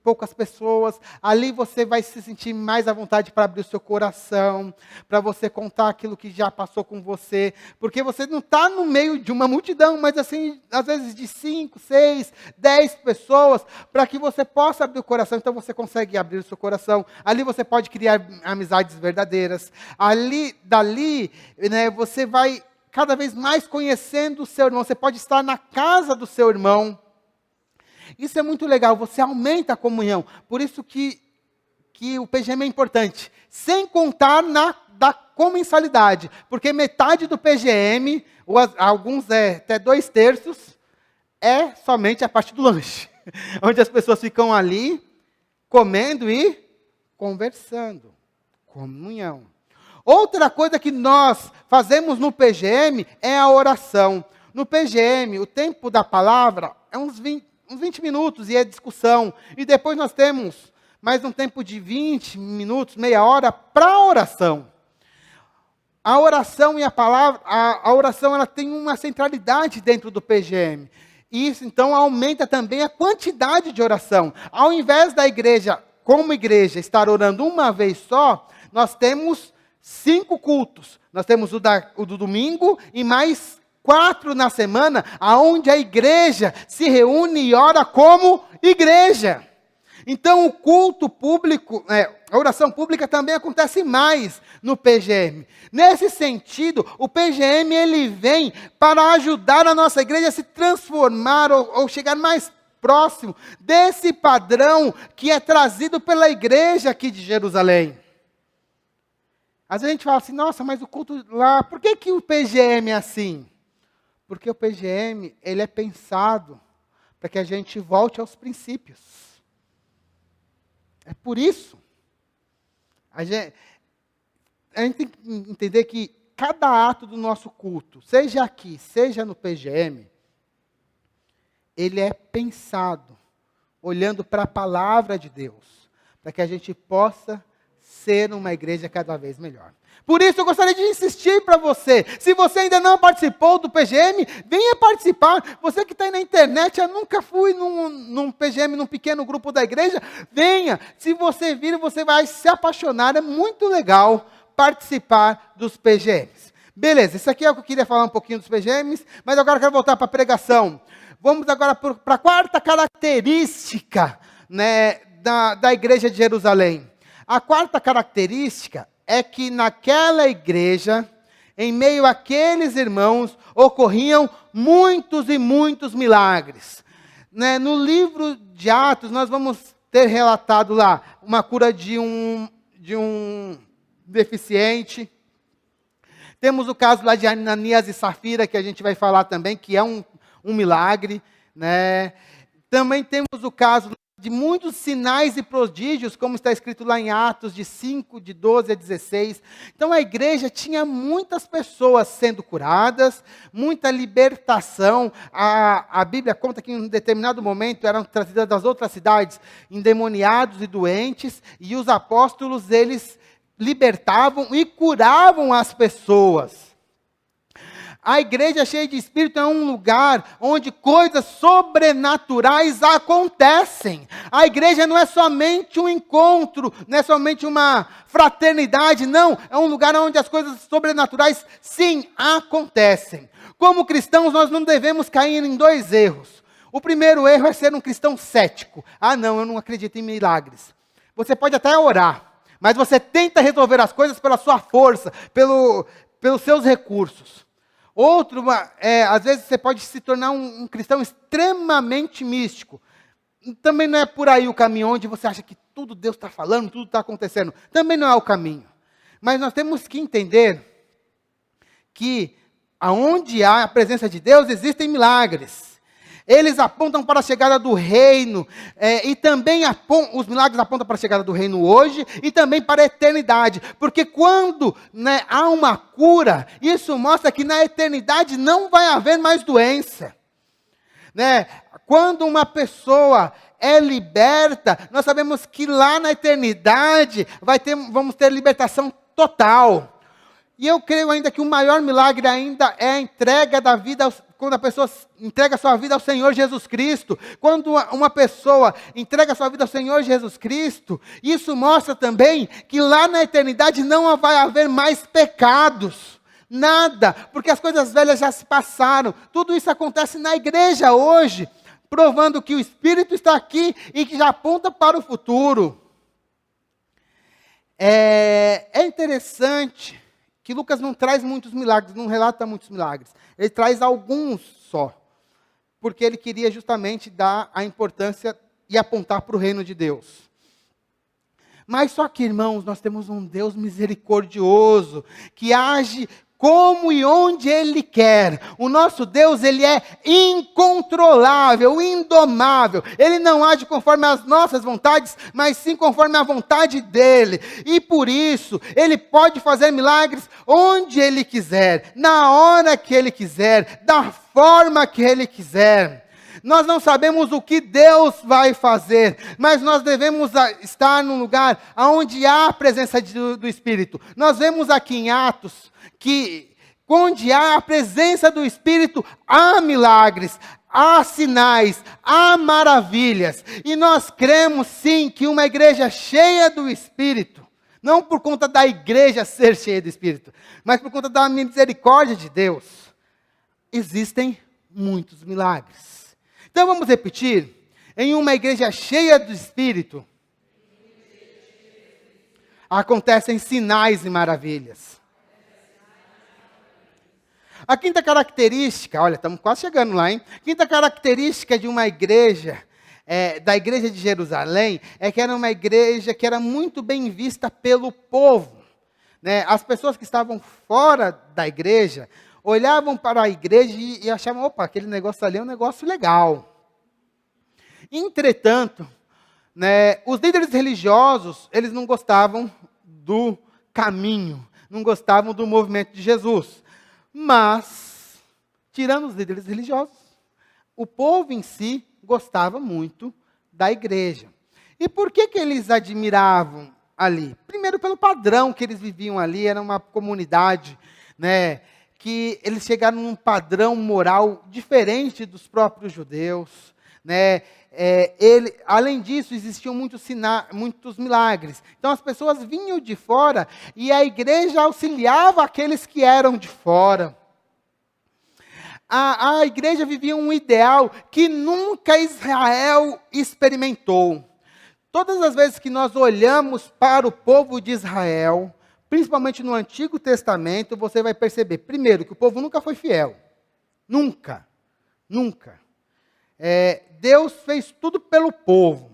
poucas pessoas, ali você vai se sentir mais à vontade para abrir o seu coração, para você contar aquilo que já passou com você, porque você não está no meio de uma multidão, mas assim, às vezes de 5, 6, 10 pessoas, para que você possa abrir o coração, então você consegue abrir o seu coração, ali você pode criar amizades verdadeiras, dali, né, você vai cada vez mais conhecendo o seu irmão, você pode estar na casa do seu irmão. Isso é muito legal, você aumenta a comunhão. Por isso que o PGM é importante. Sem contar da comensalidade. Porque metade do PGM, alguns até 2/3, é somente a parte do lanche. Onde as pessoas ficam ali, comendo e conversando. Comunhão. Outra coisa que nós fazemos no PGM é a oração. No PGM, o tempo da palavra é uns 20 minutos e é discussão. E depois nós temos mais um tempo de 20 minutos, meia hora, para oração. A oração e a palavra, a oração ela tem uma centralidade dentro do PGM. Isso então aumenta também a quantidade de oração. Ao invés da igreja, como igreja, estar orando uma vez só, nós temos 5 cultos. Nós temos o do domingo e mais 4 na semana, aonde a igreja se reúne e ora como igreja. Então o culto público, a oração pública também acontece mais no PGM. Nesse sentido, o PGM ele vem para ajudar a nossa igreja a se transformar ou chegar mais próximo desse padrão que é trazido pela igreja aqui de Jerusalém. Às vezes a gente fala assim, nossa, mas o culto lá, por que o PGM é assim? Porque o PGM, ele é pensado para que a gente volte aos princípios. É por isso. A gente tem que entender que cada ato do nosso culto, seja aqui, seja no PGM, ele é pensado, olhando para a palavra de Deus, para que a gente possa ser uma igreja cada vez melhor. Por isso eu gostaria de insistir para você, se você ainda não participou do PGM, venha participar. Você que está aí na internet, eu nunca fui num PGM, num pequeno grupo da igreja, venha. Se você vir, você vai se apaixonar, é muito legal participar dos PGMs. Beleza, isso aqui é o que eu queria falar um pouquinho dos PGMs, mas agora eu quero voltar para a pregação. Vamos agora para a quarta característica, né, da igreja de Jerusalém. A quarta característica é que naquela igreja, em meio àqueles irmãos, ocorriam muitos e muitos milagres. Né? No livro de Atos, nós vamos ter relatado lá uma cura de um deficiente. Temos o caso lá de Ananias e Safira, que a gente vai falar também, que é um milagre. Né? Também temos o caso de muitos sinais e prodígios, como está escrito lá em Atos, de 5, de 12 a 16. Então a igreja tinha muitas pessoas sendo curadas, muita libertação. A Bíblia conta que em um determinado momento eram trazidas das outras cidades endemoniados e doentes, e os apóstolos, eles libertavam e curavam as pessoas. A igreja cheia de Espírito é um lugar onde coisas sobrenaturais acontecem. A igreja não é somente um encontro, não é somente uma fraternidade, não. É um lugar onde as coisas sobrenaturais, sim, acontecem. Como cristãos, nós não devemos cair em 2 erros. O primeiro erro é ser um cristão cético. Ah, não, eu não acredito em milagres. Você pode até orar, mas você tenta resolver as coisas pela sua força, pelos seus recursos. Outro, às vezes você pode se tornar um cristão extremamente místico. Também não é por aí o caminho onde você acha que tudo Deus está falando, tudo está acontecendo. Também não é o caminho. Mas nós temos que entender que aonde há a presença de Deus, existem milagres. Eles apontam para a chegada do reino, e também os milagres apontam para a chegada do reino hoje, e também para a eternidade, porque quando, né, há uma cura, isso mostra que na eternidade não vai haver mais doença. Né? Quando uma pessoa é liberta, nós sabemos que lá na eternidade vamos ter libertação total. E eu creio ainda que o maior milagre ainda é a entrega da vida quando a pessoa entrega a sua vida ao Senhor Jesus Cristo, quando uma pessoa entrega a sua vida ao Senhor Jesus Cristo, isso mostra também que lá na eternidade não vai haver mais pecados. Nada, porque as coisas velhas já se passaram. Tudo isso acontece na igreja hoje, provando que o Espírito está aqui e que já aponta para o futuro. É interessante que Lucas não traz muitos milagres, não relata muitos milagres. Ele traz alguns só, porque ele queria justamente dar a importância e apontar para o reino de Deus. Mas só que, irmãos, nós temos um Deus misericordioso, que age como e onde Ele quer. O nosso Deus, Ele é incontrolável, indomável. Ele não age conforme as nossas vontades, mas sim conforme a vontade dEle. E por isso, Ele pode fazer milagres onde Ele quiser, na hora que Ele quiser, da forma que Ele quiser. Nós não sabemos o que Deus vai fazer, mas nós devemos estar num lugar onde há a presença do Espírito. Nós vemos aqui em Atos que onde há a presença do Espírito, há milagres, há sinais, há maravilhas. E nós cremos sim que uma igreja cheia do Espírito, não por conta da igreja ser cheia do Espírito, mas por conta da misericórdia de Deus, existem muitos milagres. Então vamos repetir, em uma igreja cheia do Espírito, acontecem sinais e maravilhas. A quinta característica, olha, estamos quase chegando lá, hein? Quinta característica de uma igreja, da igreja de Jerusalém, é que era uma igreja que era muito bem vista pelo povo. Né? As pessoas que estavam fora da igreja, olhavam para a igreja e achavam, opa, aquele negócio ali é um negócio legal. Entretanto, né, os líderes religiosos, eles não gostavam do caminho, não gostavam do movimento de Jesus. Mas, tirando os líderes religiosos, o povo em si gostava muito da igreja. E por que eles admiravam ali? Primeiro, pelo padrão que eles viviam ali, era uma comunidade, né, que eles chegaram num padrão moral diferente dos próprios judeus. Né? Além disso, existiam muitos milagres. Então, as pessoas vinham de fora e a igreja auxiliava aqueles que eram de fora. A igreja vivia um ideal que nunca Israel experimentou. Todas as vezes que nós olhamos para o povo de Israel, principalmente no Antigo Testamento, você vai perceber, primeiro, que o povo nunca foi fiel. Nunca. Nunca. Deus fez tudo pelo povo,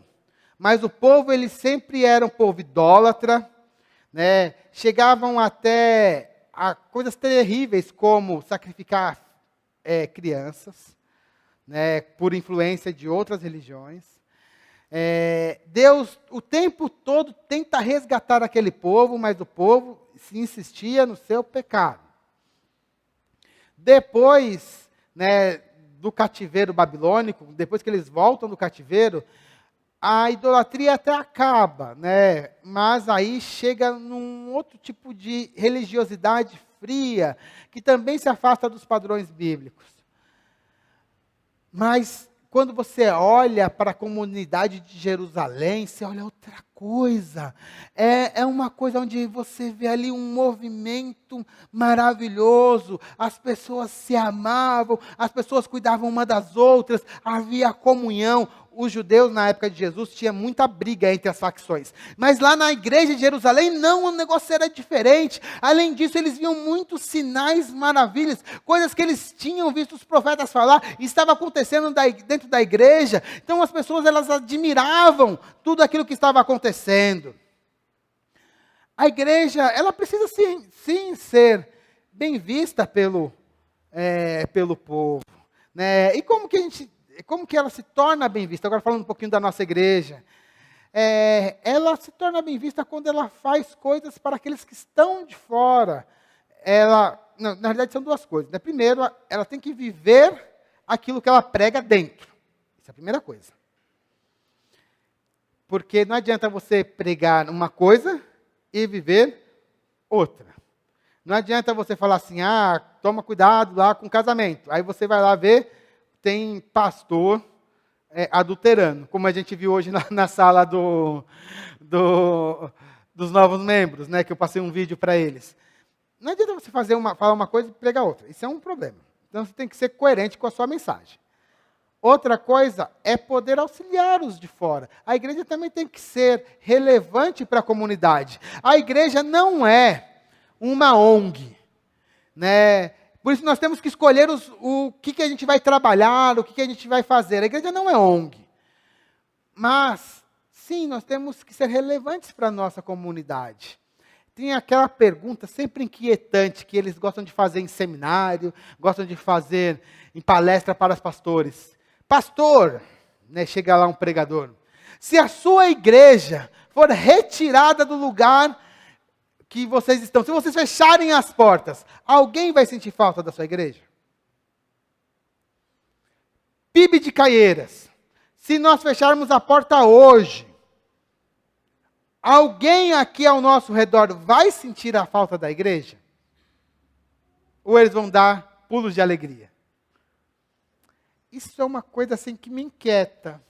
mas o povo, ele sempre era um povo idólatra, né? Chegavam até a coisas terríveis, como sacrificar crianças, né? Por influência de outras religiões. Deus, o tempo todo, tenta resgatar aquele povo, mas o povo se insistia no seu pecado. Depois, né, do cativeiro babilônico, depois que eles voltam do cativeiro, a idolatria até acaba, né? Mas aí chega num outro tipo de religiosidade fria, que também se afasta dos padrões bíblicos. Mas quando você olha para a comunidade de Jerusalém, você olha outra coisa. É uma coisa onde você vê ali um movimento maravilhoso. As pessoas se amavam, as pessoas cuidavam uma das outras, havia comunhão. Os judeus, na época de Jesus, tinha muita briga entre as facções. Mas lá na igreja de Jerusalém, não, o negócio era diferente. Além disso, eles viam muitos sinais, maravilhas, coisas que eles tinham visto os profetas falar, e estava acontecendo dentro da igreja. Então as pessoas, elas admiravam tudo aquilo que estava acontecendo. A igreja, ela precisa sim ser bem vista pelo povo. Né? E como que ela se torna bem vista? Agora falando um pouquinho da nossa igreja. Ela se torna bem vista quando ela faz coisas para aqueles que estão de fora. Na realidade são duas coisas. Né? Primeiro, ela tem que viver aquilo que ela prega dentro. Essa é a primeira coisa. Porque não adianta você pregar uma coisa e viver outra. Não adianta você falar assim, toma cuidado lá com o casamento. Aí você vai lá ver, tem pastor adulterando, como a gente viu hoje na sala dos novos membros, né, que eu passei um vídeo para eles. Não adianta você falar uma coisa e pregar outra. Isso é um problema. Então você tem que ser coerente com a sua mensagem. Outra coisa é poder auxiliar os de fora. A igreja também tem que ser relevante para a comunidade. A igreja não é uma ONG, né? Por isso nós temos que escolher o que a gente vai trabalhar, o que a gente vai fazer. A igreja não é ONG. Mas, sim, nós temos que ser relevantes para a nossa comunidade. Tem aquela pergunta sempre inquietante que eles gostam de fazer em seminário, gostam de fazer em palestra para os pastores. Pastor, né, chega lá um pregador, se a sua igreja for retirada do lugar que vocês estão, se vocês fecharem as portas, alguém vai sentir falta da sua igreja? PIB de Caieiras, se nós fecharmos a porta hoje, alguém aqui ao nosso redor vai sentir a falta da igreja? Ou eles vão dar pulos de alegria? Isso é uma coisa assim que me inquieta.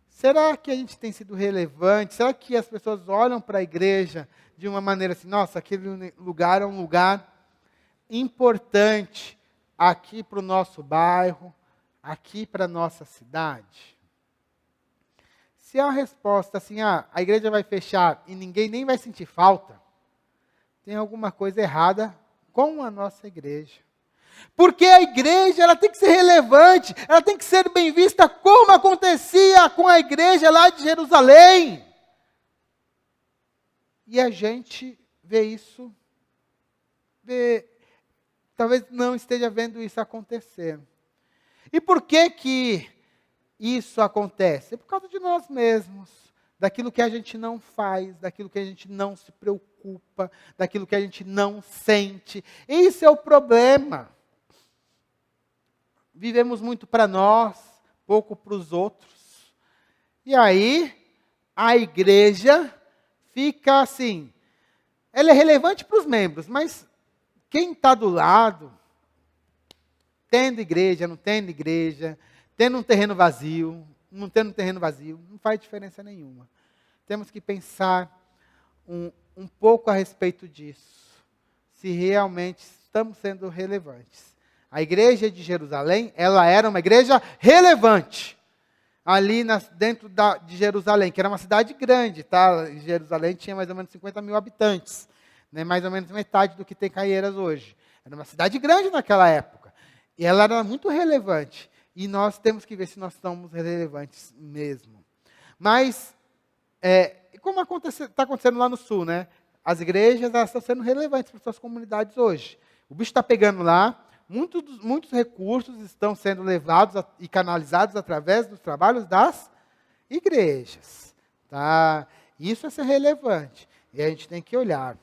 Será que a gente tem sido relevante? Será que as pessoas olham para a igreja de uma maneira assim, nossa, aquele lugar é um lugar importante aqui para o nosso bairro, aqui para a nossa cidade? Se a resposta assim, a igreja vai fechar e ninguém nem vai sentir falta, tem alguma coisa errada com a nossa igreja. Porque a igreja ela tem que ser relevante, ela tem que ser bem vista como acontecia com a igreja lá de Jerusalém. E a gente vê isso, talvez não esteja vendo isso acontecer. E por que isso acontece? É por causa de nós mesmos, daquilo que a gente não faz, daquilo que a gente não se preocupa, daquilo que a gente não sente. Esse é o problema. Vivemos muito para nós, pouco para os outros. E aí, a igreja fica assim, ela é relevante para os membros, mas quem está do lado, tendo igreja, não tendo igreja, tendo um terreno vazio, não tendo um terreno vazio, não faz diferença nenhuma. Temos que pensar um pouco a respeito disso, se realmente estamos sendo relevantes. A igreja de Jerusalém, ela era uma igreja relevante, ali dentro de Jerusalém, que era uma cidade grande, tá? Jerusalém tinha mais ou menos 50 mil habitantes, né? Mais ou menos metade do que tem Caieiras hoje. Era uma cidade grande naquela época, e ela era muito relevante, e nós temos que ver se nós somos relevantes mesmo. Mas, como está acontecendo lá no sul, né? As igrejas elas estão sendo relevantes para suas comunidades hoje. O bicho está pegando lá. Muitos recursos estão sendo levados e canalizados através dos trabalhos das igrejas. Tá? Isso é ser relevante. E a gente tem que olhar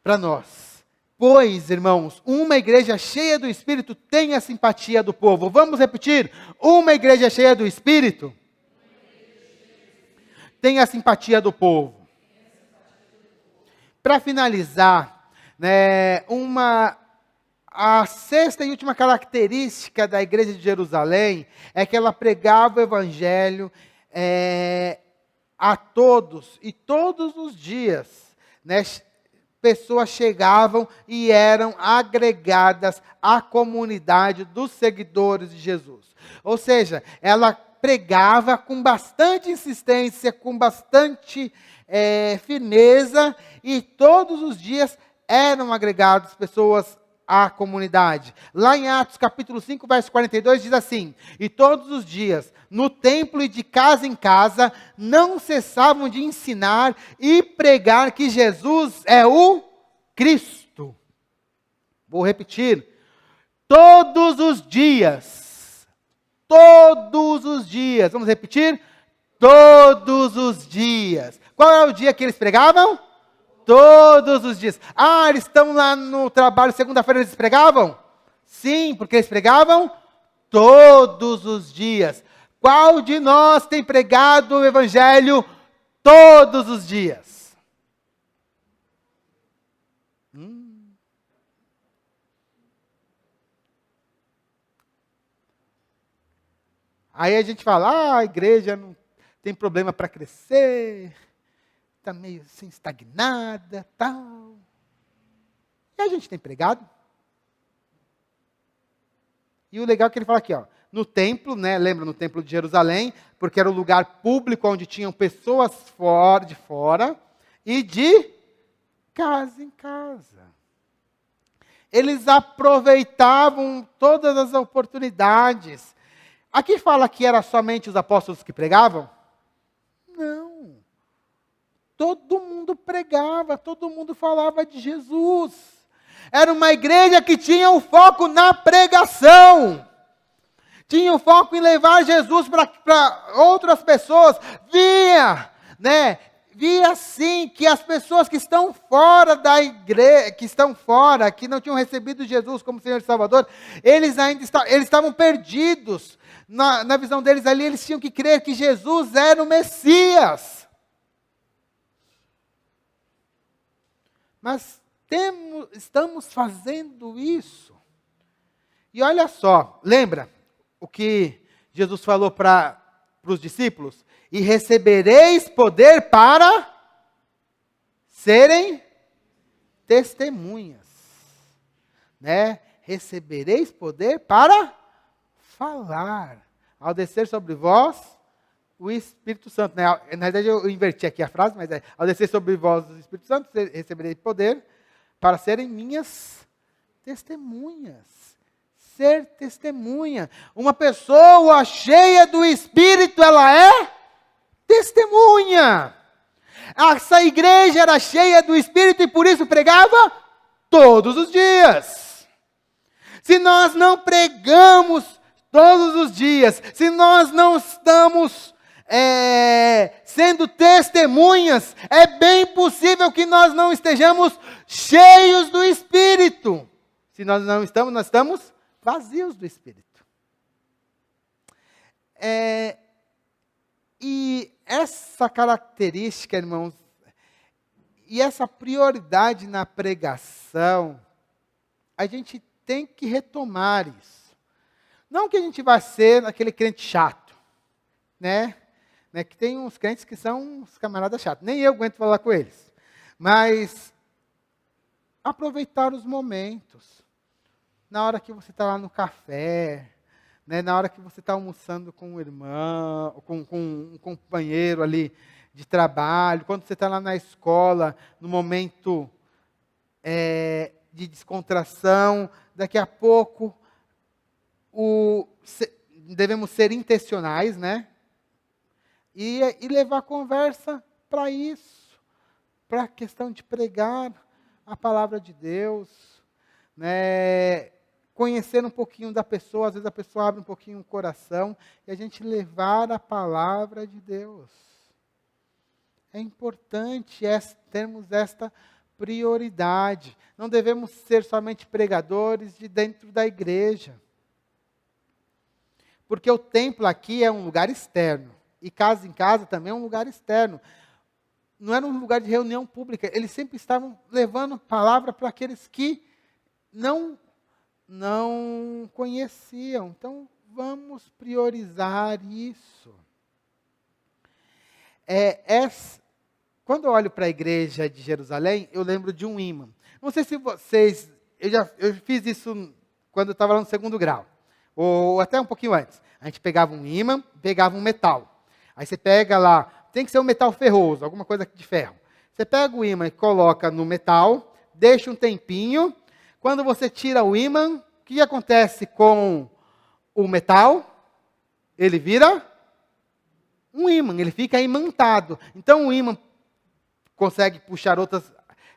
para nós. Pois, irmãos, uma igreja cheia do Espírito tem a simpatia do povo. Vamos repetir? Uma igreja cheia do Espírito tem a simpatia do povo. Para finalizar, né, a sexta e última característica da igreja de Jerusalém é que ela pregava o evangelho a todos, e todos os dias, né, pessoas chegavam e eram agregadas à comunidade dos seguidores de Jesus. Ou seja, ela pregava com bastante insistência, com bastante firmeza, e todos os dias eram agregadas pessoas à comunidade. Lá em Atos capítulo 5, verso 42, diz assim: e todos os dias, no templo e de casa em casa, não cessavam de ensinar e pregar que Jesus é o Cristo. Vou repetir. Todos os dias. Vamos repetir? Todos os dias. Qual é o dia que eles pregavam? Todos os dias. Eles estão lá no trabalho, segunda-feira eles pregavam? Sim, porque eles pregavam todos os dias. Qual de nós tem pregado o evangelho todos os dias? Aí a gente fala, a igreja não tem problema para crescer, está meio assim estagnada, tal. E a gente tem pregado. E o legal é que ele fala aqui, ó, no templo, né, lembra, no templo de Jerusalém, porque era o lugar público onde tinham pessoas de fora, e de casa em casa. Eles aproveitavam todas as oportunidades. Aqui fala que era somente os apóstolos que pregavam? Não. Todo mundo pregava, todo mundo falava de Jesus. Era uma igreja que tinha o foco na pregação. Tinha o foco em levar Jesus para outras pessoas. Via sim que as pessoas que estão fora da igreja, que não tinham recebido Jesus como Senhor e Salvador, eles estavam perdidos. Na visão deles ali, eles tinham que crer que Jesus era o Messias. Mas estamos fazendo isso. E olha só, lembra o que Jesus falou para os discípulos? E recebereis poder para serem testemunhas. Né? Recebereis poder para falar. Ao descer sobre vós o Espírito Santo. Né? Na verdade eu inverti aqui a frase, mas ao descer sobre vós o Espírito Santo, recebereis poder para serem minhas testemunhas. Ser testemunha. Uma pessoa cheia do Espírito, ela é testemunha. Essa igreja era cheia do Espírito e por isso pregava todos os dias. Se nós não pregamos todos os dias, se nós não estamos sendo testemunhas, é bem possível que nós não estejamos cheios do Espírito. Se nós não estamos, nós estamos vazios do Espírito. E essa característica, irmãos, e essa prioridade na pregação, a gente tem que retomar isso. Não que a gente vá ser aquele crente chato, né? Que tem uns crentes que são uns camaradas chatos. Nem eu aguento falar com eles. Mas aproveitar os momentos. Na hora que você está lá no café, né, na hora que você está almoçando com um irmão, com um companheiro ali de trabalho, quando você está lá na escola, no momento de descontração, daqui a pouco devemos ser intencionais, né? E levar a conversa para isso, para a questão de pregar a palavra de Deus, né? Conhecer um pouquinho da pessoa, às vezes a pessoa abre um pouquinho o coração, e a gente levar a palavra de Deus. É importante termos esta prioridade. Não devemos ser somente pregadores de dentro da igreja. Porque o templo aqui é um lugar externo. E casa em casa também é um lugar externo. Não era um lugar de reunião pública. Eles sempre estavam levando palavra para aqueles que não conheciam. Então, vamos priorizar isso. Quando eu olho para a igreja de Jerusalém, eu lembro de um ímã. Não sei se vocês... Eu fiz isso quando eu estava lá no 2º grau. Ou até um pouquinho antes. A gente pegava um ímã, pegava um metal. Aí você pega lá, tem que ser um metal ferroso, alguma coisa de ferro. Você pega o ímã e coloca no metal, deixa um tempinho. Quando você tira o ímã, o que acontece com o metal? Ele vira um ímã, ele fica imantado. Então o ímã consegue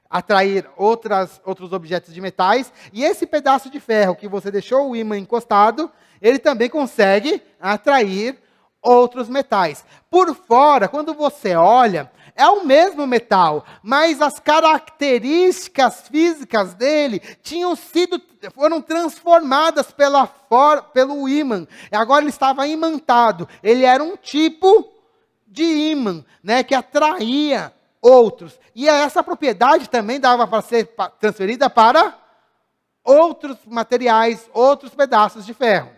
atrair outros objetos de metais, e esse pedaço de ferro que você deixou o ímã encostado, ele também consegue atrair outros metais. Por fora, quando você olha, é o mesmo metal, mas as características físicas dele foram transformadas pelo ímã. Agora ele estava imantado. Ele era um tipo de ímã, né, que atraía outros. E essa propriedade também dava para ser transferida para outros materiais, outros pedaços de ferro.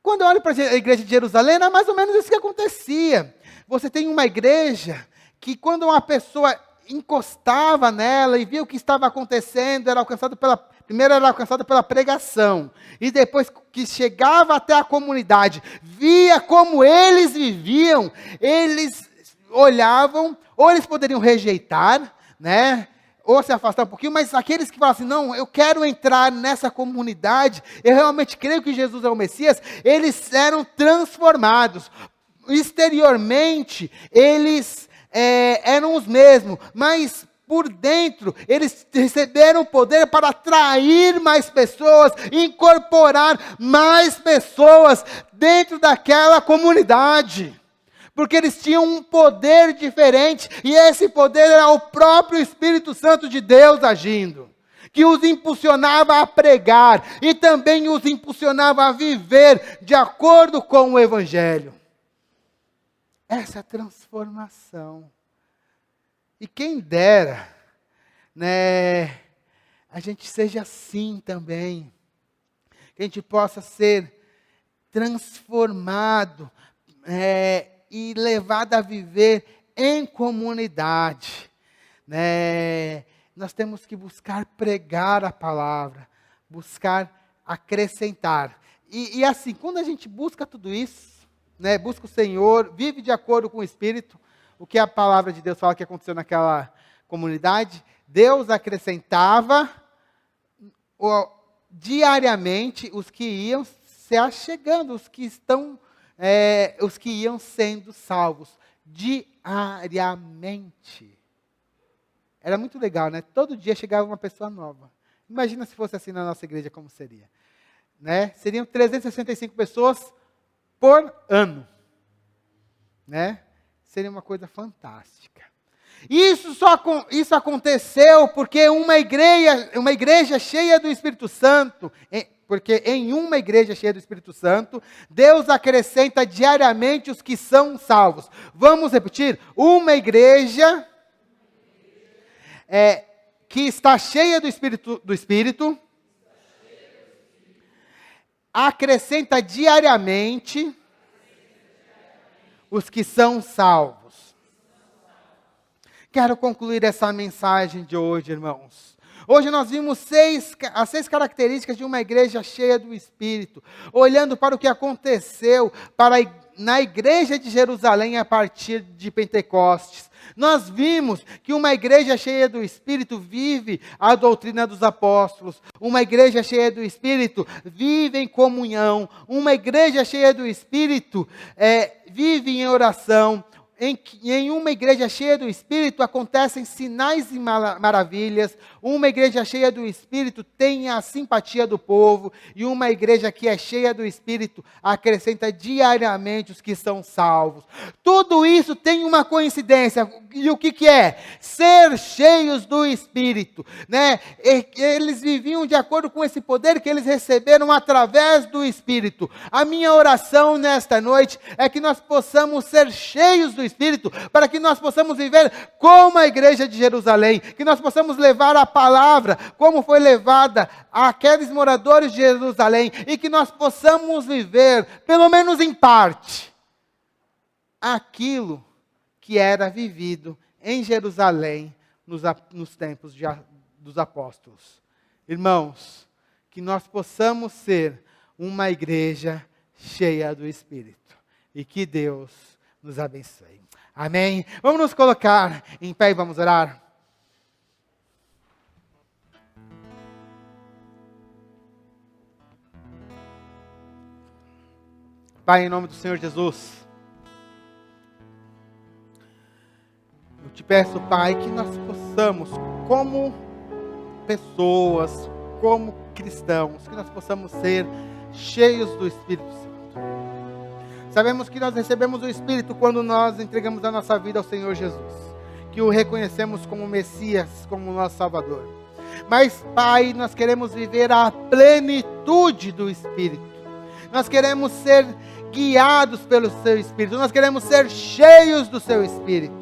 Quando eu olho para a igreja de Jerusalém, era mais ou menos isso que acontecia. Você tem uma igreja que quando uma pessoa encostava nela e via o que estava acontecendo, primeiro era alcançado pela pregação, e depois que chegava até a comunidade, via como eles viviam, eles olhavam, ou eles poderiam rejeitar, né, ou se afastar um pouquinho, mas aqueles que falavam assim, não, eu quero entrar nessa comunidade, eu realmente creio que Jesus é o Messias, eles eram transformados. Exteriormente, eles eram os mesmos, mas por dentro, eles receberam o poder para atrair mais pessoas, incorporar mais pessoas dentro daquela comunidade. Porque eles tinham um poder diferente, e esse poder era o próprio Espírito Santo de Deus agindo, que os impulsionava a pregar, e também os impulsionava a viver de acordo com o Evangelho. Essa transformação. E quem dera, né, a gente seja assim também, que a gente possa ser transformado, e levado a viver em comunidade, né? Nós temos que buscar pregar a palavra, buscar acrescentar. E assim, quando a gente busca tudo isso, né, busca o Senhor, vive de acordo com o Espírito, o que a palavra de Deus fala que aconteceu naquela comunidade, Deus acrescentava diariamente os que iam se achegando, os que iam sendo salvos diariamente. Era muito legal, né? Todo dia chegava uma pessoa nova. Imagina se fosse assim na nossa igreja, como seria. Né? Seriam 365 pessoas por ano. Né? Seria uma coisa fantástica. Isso aconteceu porque uma igreja cheia do Espírito Santo, porque em uma igreja cheia do Espírito Santo, Deus acrescenta diariamente os que são salvos. Vamos repetir? Uma igreja que está cheia do Espírito, acrescenta diariamente os que são salvos. Quero concluir essa mensagem de hoje, irmãos. Hoje nós vimos as 6 características de uma igreja cheia do Espírito, olhando para o que aconteceu na igreja de Jerusalém a partir de Pentecostes. Nós vimos que uma igreja cheia do Espírito vive a doutrina dos apóstolos. Uma igreja cheia do Espírito vive em comunhão. Uma igreja cheia do Espírito vive em oração. Em uma igreja cheia do Espírito acontecem sinais e maravilhas. Uma igreja cheia do Espírito tem a simpatia do povo. E uma igreja que é cheia do Espírito acrescenta diariamente os que são salvos. Tudo isso tem uma coincidência. E o que é? Ser cheios do Espírito. Né? Eles viviam de acordo com esse poder que eles receberam através do Espírito. A minha oração nesta noite é que nós possamos ser cheios do Espírito, para que nós possamos viver como a igreja de Jerusalém, que nós possamos levar a palavra, como foi levada àqueles moradores de Jerusalém, e que nós possamos viver, pelo menos em parte, aquilo que era vivido em Jerusalém, nos tempos dos apóstolos. Irmãos, que nós possamos ser uma igreja cheia do Espírito, e que Deus nos abençoe. Amém? Vamos nos colocar em pé e vamos orar. Pai, em nome do Senhor Jesus, eu te peço, Pai, que nós possamos, como pessoas, como cristãos, que nós possamos ser cheios do Espírito Santo. Sabemos que nós recebemos o Espírito quando nós entregamos a nossa vida ao Senhor Jesus, que o reconhecemos como Messias, como nosso Salvador. Mas, Pai, nós queremos viver a plenitude do Espírito. Nós queremos ser guiados pelo Seu Espírito. Nós queremos ser cheios do Seu Espírito.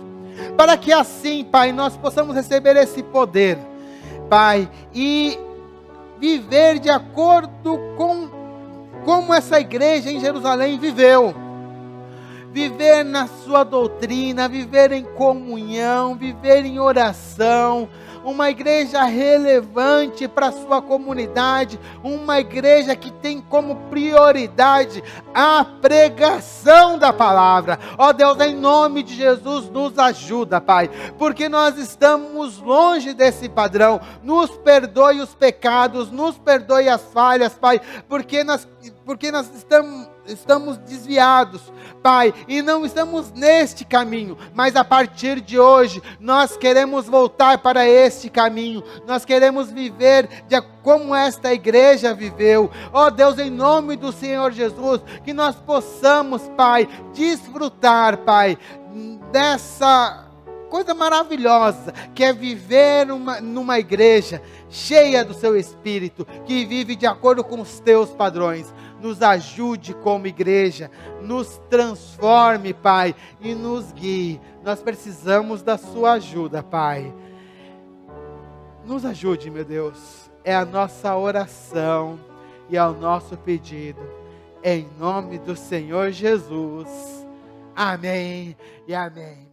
Para que assim, Pai, nós possamos receber esse poder, Pai, e viver de acordo com como essa igreja em Jerusalém viveu. Viver na sua doutrina, viver em comunhão, viver em oração, uma igreja relevante para a sua comunidade, uma igreja que tem como prioridade a pregação da palavra. Ó Deus, em nome de Jesus, nos ajuda, Pai, porque nós estamos longe desse padrão. Nos perdoe os pecados, nos perdoe as falhas, Pai, porque nós estamos desviados, Pai, e não estamos neste caminho, mas a partir de hoje, nós queremos voltar para este caminho, nós queremos viver como esta igreja viveu. Ó Deus, em nome do Senhor Jesus, que nós possamos, Pai, desfrutar, Pai, dessa coisa maravilhosa, que é viver numa igreja cheia do seu Espírito, que vive de acordo com os teus padrões. Nos ajude como igreja, nos transforme, Pai, e nos guie. Nós precisamos da sua ajuda, Pai. Nos ajude, meu Deus. É a nossa oração e é o nosso pedido. Em nome do Senhor Jesus. Amém e amém.